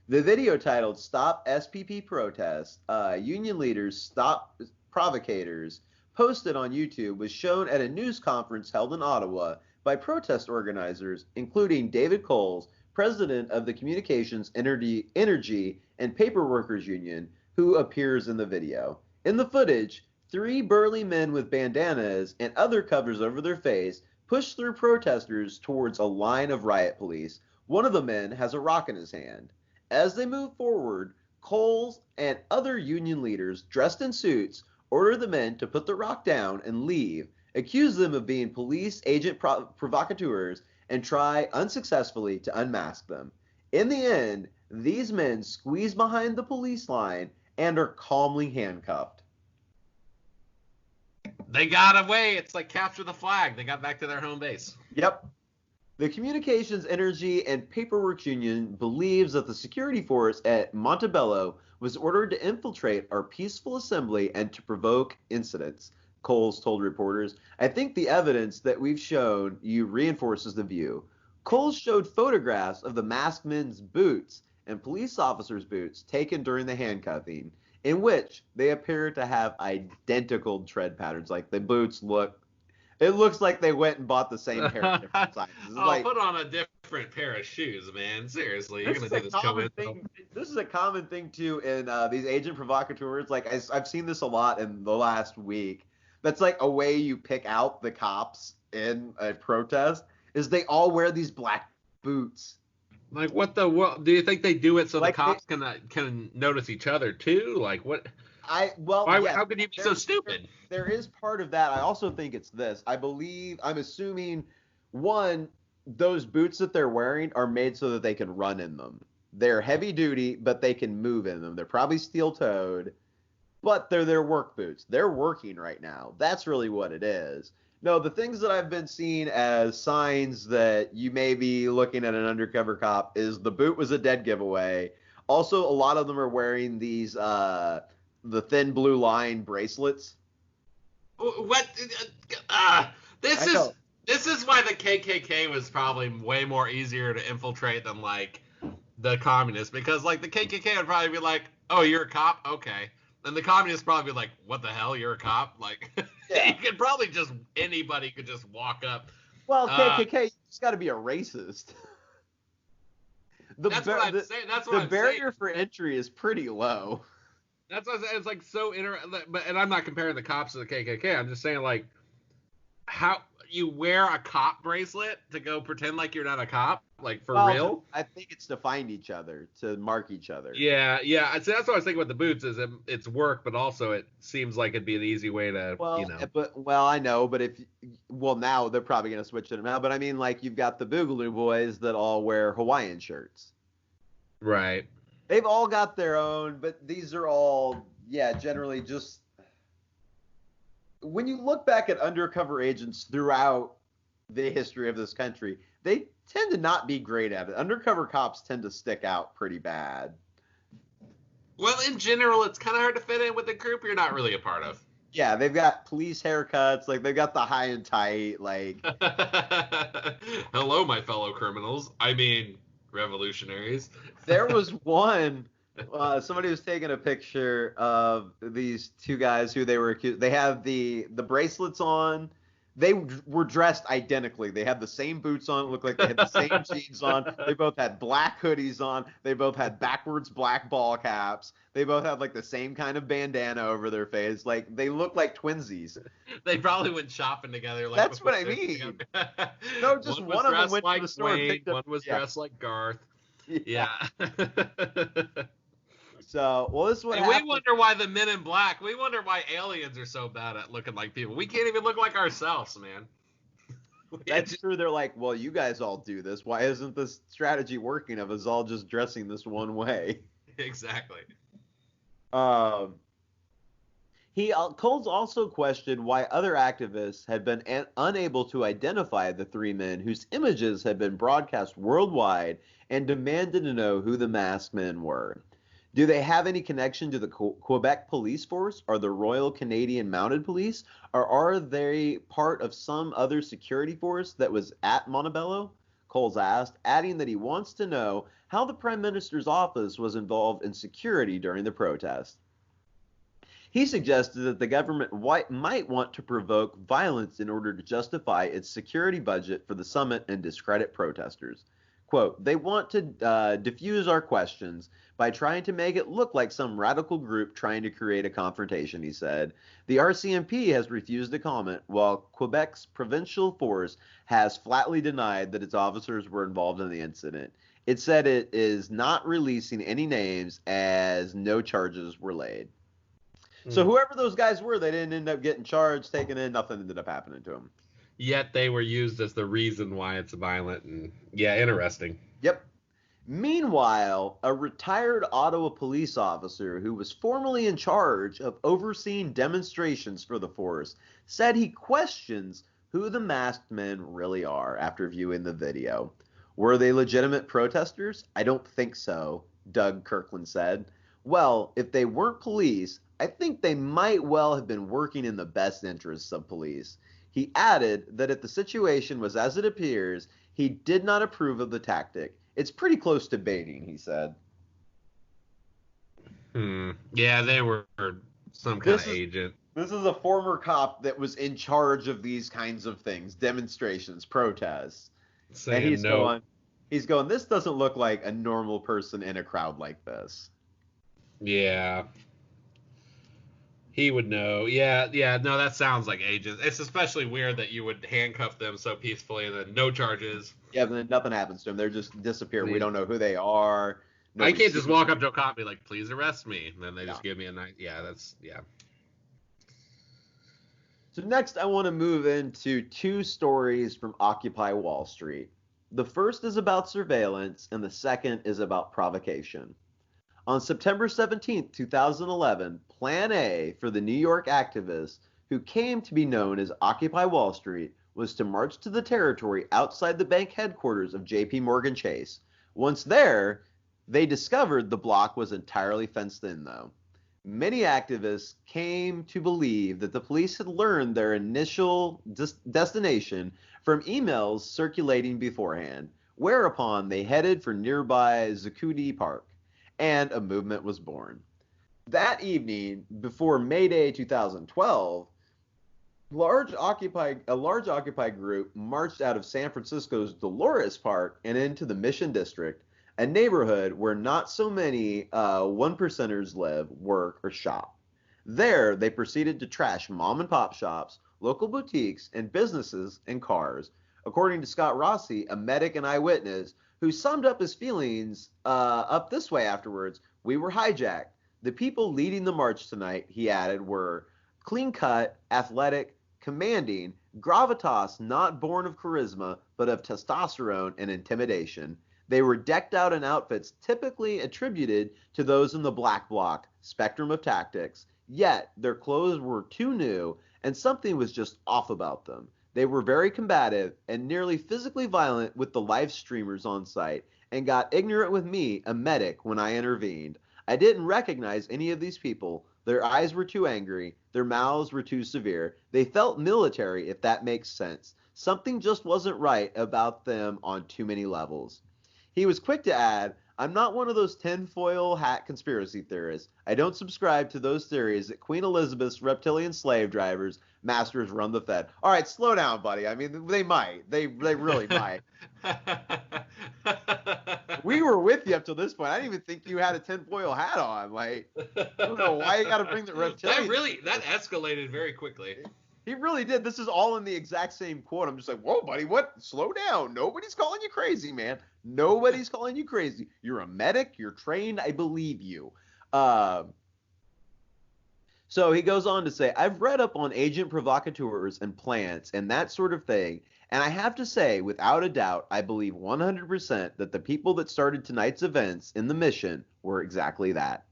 The video titled "Stop SPP Protest, Union Leaders Stop Provocateurs," posted on YouTube, was shown at a news conference held in Ottawa by protest organizers, including David Coles, president of the Communications, Energy, and Paper Workers Union, who appears in the video. In the footage, three burly men with bandanas and other covers over their face push through protesters towards a line of riot police. One of the men has a rock in his hand. As they move forward, Coles and other union leaders dressed in suits order the men to put the rock down and leave, accuse them of being police agent provocateurs, and try unsuccessfully to unmask them. In the end, these men squeeze behind the police line and are calmly handcuffed. They got away. It's like capture the flag. They got back to their home base. Yep. The Communications, Energy, and Paperwork Union believes that the security force at Montebello was ordered to infiltrate our peaceful assembly and to provoke incidents, Coles told reporters. I think the evidence that we've shown you reinforces the view. Coles showed photographs of the masked men's boots and police officers' boots taken during the handcuffing, in which they appear to have identical tread patterns. Like the boots it looks like they went and bought the same pair of different sizes. Put on a different pair of shoes, man. Seriously, you're gonna do this coincidental. This is a common thing too in these agent provocateurs. Like I've seen this a lot in the last week. That's like a way you pick out the cops in a protest is they all wear these black boots. Like what the world? Do you think they do it so the cops can notice each other too? Like what? How could you be so stupid? There is part of that. I also think it's this. I'm assuming, one, those boots that they're wearing are made so that they can run in them. They're heavy duty, but they can move in them. They're probably steel-toed, but they're their work boots. They're working right now. That's really what it is. No, the things that I've been seeing as signs that you may be looking at an undercover cop is the boot was a dead giveaway. Also, a lot of them are wearing these the thin blue line bracelets. What? This is why the KKK was probably way more easier to infiltrate than like the communists, because like the KKK would probably be like, "Oh, you're a cop? Okay." And the communists probably be like, "What the hell? You're a cop?" Like, yeah. You could probably anybody could just walk up. Well, KKK, you just got to be a racist. That's what I'm saying. That's what the barrier for entry is pretty low. That's what I'm saying. It's like so and I'm not comparing the cops to the KKK. I'm just saying like how you wear a cop bracelet to go pretend like you're not a cop, like for real. I think it's to find each other, to mark each other. Yeah. So that's what I was thinking with the boots is it's work, but also it seems like it'd be an easy way to, I know, but now they're probably gonna switch it now. But I mean, like you've got the Boogaloo Boys that all wear Hawaiian shirts. Right. They've all got their own, but these are all, generally just. When you look back at undercover agents throughout the history of this country, they tend to not be great at it. Undercover cops tend to stick out pretty bad. Well, in general, it's kind of hard to fit in with a group you're not really a part of. Yeah, they've got police haircuts, like they've got the high and tight, like. Hello, my fellow criminals. I mean, revolutionaries. There was one. Somebody was taking a picture of these two guys who they were accused. They have the bracelets on. They were dressed identically. They had the same boots on. It looked like they had the same jeans on. They both had black hoodies on. They both had backwards black ball caps. They both had like the same kind of bandana over their face. Like they look like twinsies. They probably went shopping together. Like that's what I mean. No, just one of them went to the store and picked up. One was dressed like Garth. Yeah. So, this is what we wonder why the men in black, we wonder why aliens are so bad at looking like people. We can't even look like ourselves, man. That's true. They're like, well, you guys all do this. Why isn't this strategy working of us all just dressing this one way? Exactly. Coles also questioned why other activists had been unable to identify the three men whose images had been broadcast worldwide and demanded to know who the masked men were. Do they have any connection to the Quebec police force or the Royal Canadian Mounted Police, or are they part of some other security force that was at Montebello? Coles asked, adding that he wants to know how the Prime Minister's office was involved in security during the protest. He suggested that the government might want to provoke violence in order to justify its security budget for the summit and discredit protesters. Quote, they want to diffuse our questions by trying to make it look like some radical group trying to create a confrontation, he said. The RCMP has refused to comment, while Quebec's provincial force has flatly denied that its officers were involved in the incident. It said it is not releasing any names as no charges were laid. So whoever those guys were, they didn't end up getting charged, taken in, nothing ended up happening to them. Yet they were used as the reason why it's violent, and yeah, interesting. Yep. Meanwhile, a retired Ottawa police officer who was formerly in charge of overseeing demonstrations for the force said he questions who the masked men really are after viewing the video. Were they legitimate protesters? I don't think so, Doug Kirkland said. Well, if they weren't police, I think they might well have been working in the best interests of police. He added that if the situation was as it appears, he did not approve of the tactic. It's pretty close to baiting, he said. Yeah, they were some kind of agent. This is a former cop that was in charge of these kinds of things, demonstrations, protests. Saying And no. He's going, this doesn't look like a normal person in a crowd like this. Yeah. He would know. Yeah, no, that sounds like agents. It's especially weird that you would handcuff them so peacefully and then no charges. Yeah, but then nothing happens to them. They're just disappear. We don't know who they are. I can't just walk up to a cop and be like, please arrest me. And then they just give me a night. Yeah, yeah. So next I want to move into two stories from Occupy Wall Street. The first is about surveillance and the second is about provocation. On September 17, 2011, Plan A for the New York activists who came to be known as Occupy Wall Street was to march to the territory outside the bank headquarters of JP Morgan Chase. Once there, they discovered the block was entirely fenced in, though. Many activists came to believe that the police had learned their initial destination from emails circulating beforehand, whereupon they headed for nearby Zuccotti Park, and a movement was born. That evening, before May Day 2012, a large Occupy group marched out of San Francisco's Dolores Park and into the Mission District, a neighborhood where not so many one percenters live, work, or shop. There, they proceeded to trash mom and pop shops, local boutiques, and businesses and cars. According to Scott Rossi, a medic and eyewitness, who summed up his feelings up this way afterwards: we were hijacked. The people leading the march tonight, he added, were clean-cut, athletic, commanding, gravitas not born of charisma, but of testosterone and intimidation. They were decked out in outfits typically attributed to those in the black bloc spectrum of tactics, yet their clothes were too new and something was just off about them. They were very combative and nearly physically violent with the live streamers on site and got ignorant with me, a medic, when I intervened. I didn't recognize any of these people. Their eyes were too angry. Their mouths were too severe. They felt military, if that makes sense. Something just wasn't right about them on too many levels. He was quick to add, I'm not one of those tinfoil hat conspiracy theorists. I don't subscribe to those theories that Queen Elizabeth's reptilian slave drivers, masters run the Fed. All right, slow down, buddy. I mean, they might. They really might. We were with you up to this point. I didn't even think you had a tinfoil hat on. Like, I don't know why you got to bring the reptilian. That escalated very quickly. He really did. This is all in the exact same quote. I'm just like, whoa, buddy, what? Slow down. Nobody's calling you crazy, man. Nobody's calling you crazy. You're a medic. You're trained. I believe you. So he goes on to say, I've read up on agent provocateurs and plants and that sort of thing, and I have to say, without a doubt, I believe 100% that the people that started tonight's events in the mission were exactly that.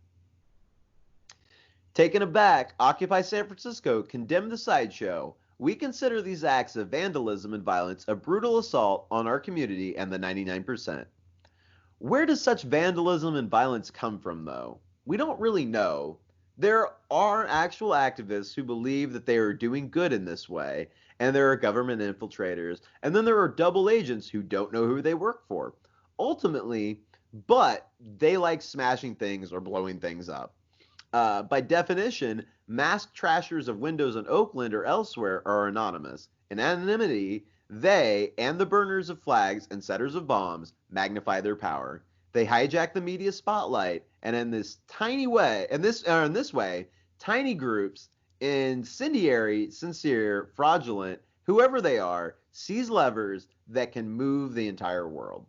Taken aback, Occupy San Francisco condemned the sideshow. We consider these acts of vandalism and violence a brutal assault on our community and the 99%. Where does such vandalism and violence come from, though? We don't really know. There are actual activists who believe that they are doing good in this way, and there are government infiltrators, and then there are double agents who don't know who they work for. Ultimately, but they like smashing things or blowing things up. By definition, masked trashers of windows in Oakland or elsewhere are anonymous. In anonymity, they and the burners of flags and setters of bombs magnify their power. They hijack the media spotlight, and in this way, tiny groups, incendiary, sincere, fraudulent, whoever they are, seize levers that can move the entire world.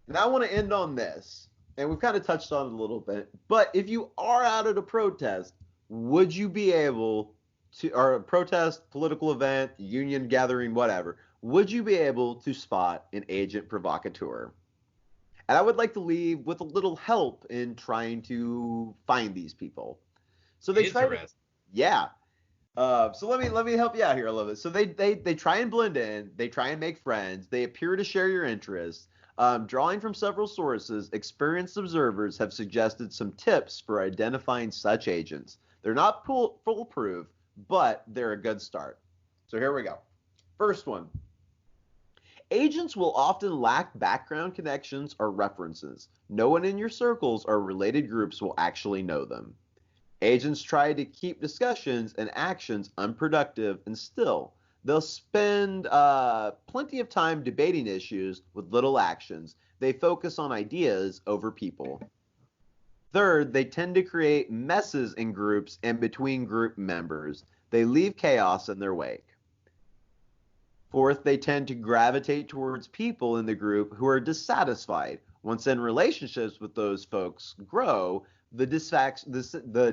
And I want to end on this. and we've kind of touched on it a little bit, but if you are out at a protest, would you be able to, or a protest, political event, union gathering, whatever, would you be able to spot an agent provocateur? And I would like to leave with a little help in trying to find these people. So they try to, Interesting. yeah. So let me help you out here a little bit. So they try and blend in, they try and make friends, they appear to share your interests. Drawing from several sources, experienced observers have suggested some tips for identifying such agents. They're not foolproof, but they're a good start. So here we go. First one. Agents will often lack background connections or references. No one in your circles or related groups will actually know them. Agents try to keep discussions and actions unproductive and still. They'll spend plenty of time debating issues with little actions. They focus on ideas over people. Third, they tend to create messes in groups and between group members. They leave chaos in their wake. Fourth, they tend to gravitate towards people in the group who are dissatisfied. Once in relationships with those folks grow, the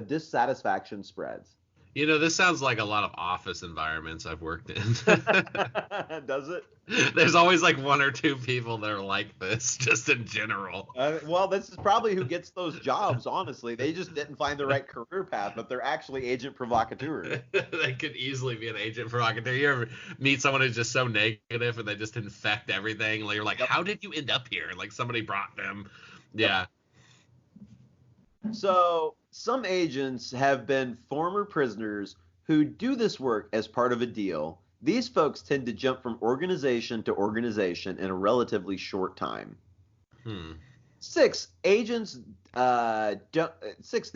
dissatisfaction spreads. This sounds like a lot of office environments I've worked in. Does it? There's always like one or two people that are like this, just in general. Well, this is probably who gets those jobs, honestly. They just didn't find the right career path, but they're actually agent provocateurs. They could easily be an agent provocateur. You ever meet someone who's just so negative and they just infect everything? Like, you're like, how did you end up here? Like somebody brought them. Yeah. So some agents have been former prisoners who do this work as part of a deal. These folks tend to jump from organization to organization in a relatively short time. Six, the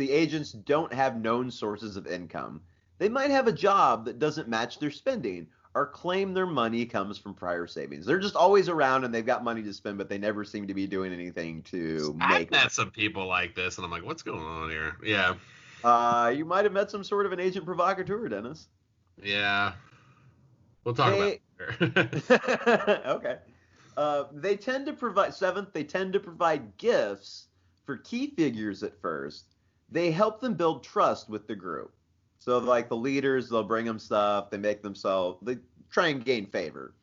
agents don't have known sources of income. They might have a job that doesn't match their spending or claim their money comes from prior savings. They're just always around and they've got money to spend, but they never seem to be doing anything to make I've met some people like this, and I'm like, what's going on here? Yeah. You might have met some sort of an agent provocateur, Dennis. Yeah. We'll talk about it. Okay. They tend to provide gifts for key figures at first. They help them build trust with the group. So like the leaders, they'll bring them stuff. They try and gain favor.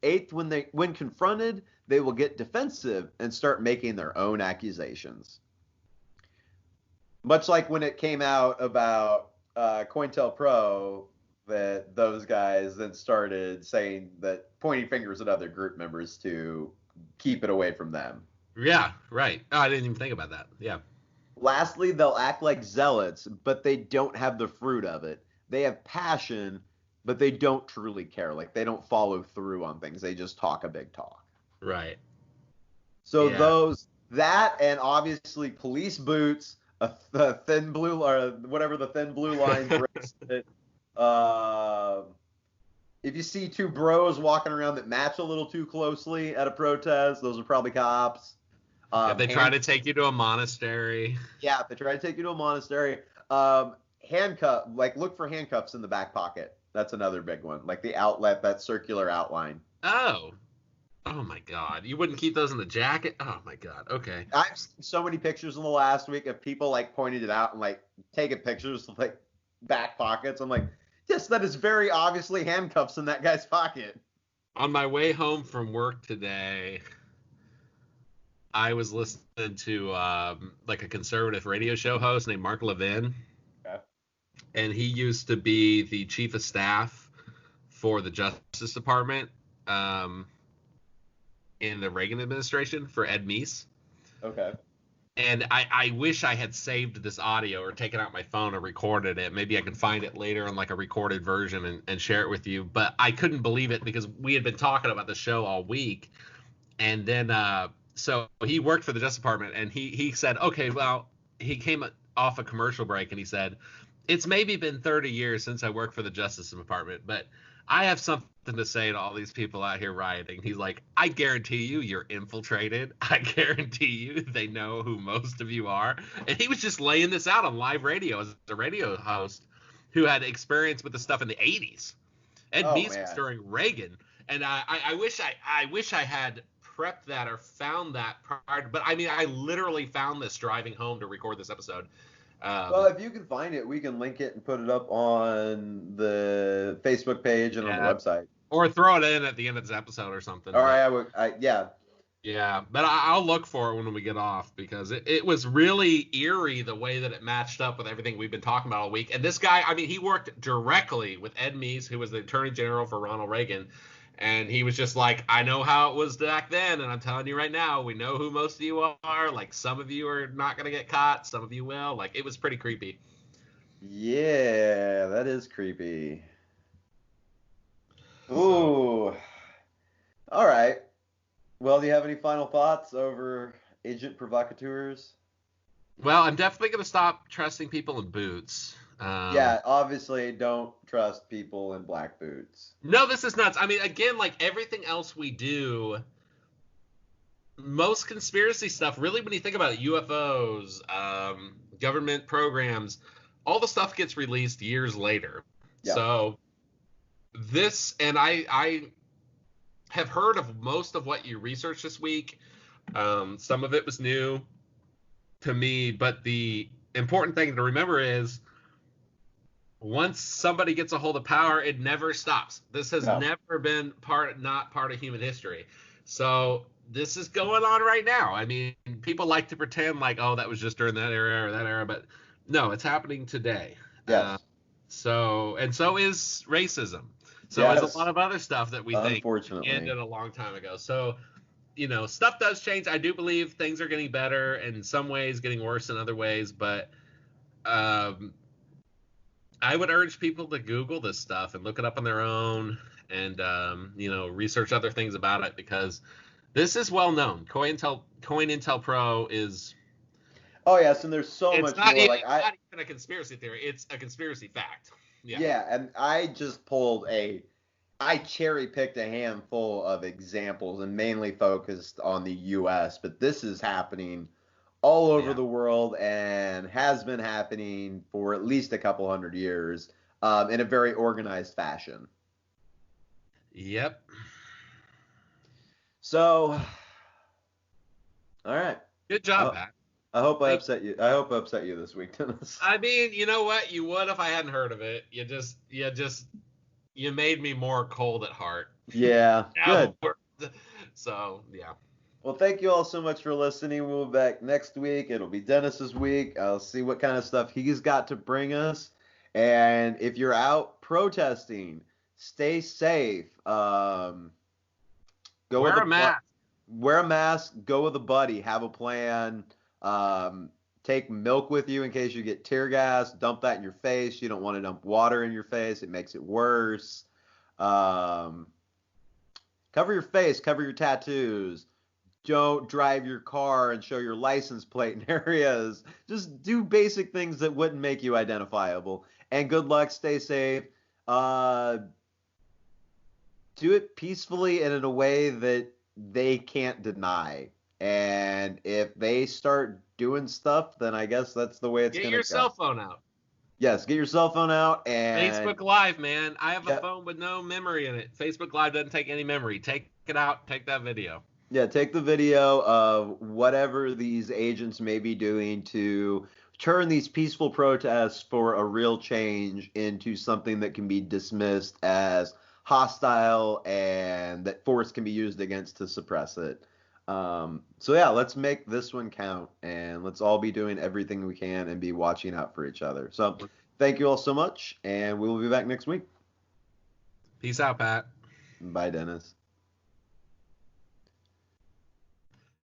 Eighth, when confronted, they will get defensive and start making their own accusations. Much like when it came out about COINTELPRO, that those guys then started saying that, pointing fingers at other group members to keep it away from them. Yeah, right. Oh, I didn't even think about that. Yeah. Lastly, they'll act like zealots, but they don't have the fruit of it. They have passion, but they don't truly care. Like, they don't follow through on things. They just talk a big talk. Right. So that and obviously police boots, a thin blue, or whatever the thin blue line bracelet. If you see two bros walking around that match a little too closely at a protest, those are probably cops. If they try to take you to a monastery. Yeah, if they try to take you to a monastery. Look for handcuffs in the back pocket. That's another big one. Like the outlet, that circular outline. Oh my God. You wouldn't keep those in the jacket? Oh my God. Okay. I've seen so many pictures in the last week of people like pointing it out and like taking pictures of like back pockets. I'm like, yes, that is very obviously handcuffs in that guy's pocket. On my way home from work today, I was listening to like a conservative radio show host named Mark Levin. Okay. And he used to be the chief of staff for the Justice Department in the Reagan administration for Ed Meese. Okay. And I wish I had saved this audio or taken out my phone or recorded it. Maybe I can find it later on like a recorded version and share it with you. But I couldn't believe it because we had been talking about the show all week. And then so he worked for the Justice Department, and he said, okay, well, he came off a commercial break, and he said, it's maybe been 30 years since I worked for the Justice Department, but I have something to say to all these people out here rioting. He's like, I guarantee you you're infiltrated. I guarantee you they know who most of you are. And he was just laying this out on live radio as a radio host who had experience with the stuff in the 80s. Ed Meese was during Reagan. And I wish I had prepped that or found that prior. But I mean, I literally found this driving home to record this episode. Well, if you can find it, we can link it and put it up on the Facebook page and on the website. Or throw it in at the end of this episode or something. All right, yeah. Yeah, but I'll look for it when we get off, because it was really eerie the way that it matched up with everything we've been talking about all week. And this guy, I mean, he worked directly with Ed Meese, who was the Attorney General for Ronald Reagan. And he was just like, I know how it was back then, and I'm telling you right now, we know who most of you are. Like, some of you are not going to get caught, some of you will. Like, it was pretty creepy. Yeah, that is creepy. Ooh. All right. Well, do you have any final thoughts over Agent Provocateurs? Well, I'm definitely going to stop trusting people in boots. Yeah, obviously don't trust people in black boots. No, this is nuts. I mean, again, like everything else we do, most conspiracy stuff, really, when you think about it, UFOs, government programs, all the stuff gets released years later. Yeah. So this, and I have heard of most of what you researched this week. Some of it was new to me, but the important thing to remember is once somebody gets a hold of power, it never stops. This has never been not part of human history. So this is going on right now. I mean, people like to pretend like, oh, that was just during that era or that era, but no, it's happening today. Yes. So is racism. So is a lot of other stuff that we think ended a long time ago. So, stuff does change. I do believe things are getting better in some ways, getting worse in other ways, but I would urge people to Google this stuff and look it up on their own and, research other things about it, because this is well known. COINTELPRO is. Oh, yes, and there's so much more. It's not even a conspiracy theory. It's a conspiracy fact. Yeah, and I just I cherry-picked a handful of examples and mainly focused on the U.S., but this is happening all over the world and has been happening for at least a couple hundred years in a very organized fashion. Yep. So, all right. Good job, Pat. I hope I upset you. I hope I upset you this week, Dennis. I mean, you know what? You would if I hadn't heard of it. You made me more cold at heart. Yeah, good. So, yeah. Well, thank you all so much for listening. We'll be back next week. It'll be Dennis's week. I'll see what kind of stuff he's got to bring us. And if you're out protesting, stay safe. Wear a mask. Wear a mask. Go with a buddy. Have a plan. Take milk with you in case you get tear gas. Dump that in your face. You don't want to dump water in your face. It makes it worse. Cover your face. Cover your tattoos. Don't drive your car and show your license plate in areas. Just do basic things that wouldn't make you identifiable. And good luck. Stay safe. Do it peacefully and in a way that they can't deny. And if they start doing stuff, then I guess that's the way it's going to go. Get your cell phone out. Yes, get your cell phone out and Facebook Live, man. I have a phone with no memory in it. Facebook Live doesn't take any memory. Take it out. Take that video. Yeah, take the video of whatever these agents may be doing to turn these peaceful protests for a real change into something that can be dismissed as hostile and that force can be used against to suppress it. So yeah, let's make this one count and let's all be doing everything we can and be watching out for each other. So thank you all so much and we will be back next week. Peace out, Pat. Bye, Dennis.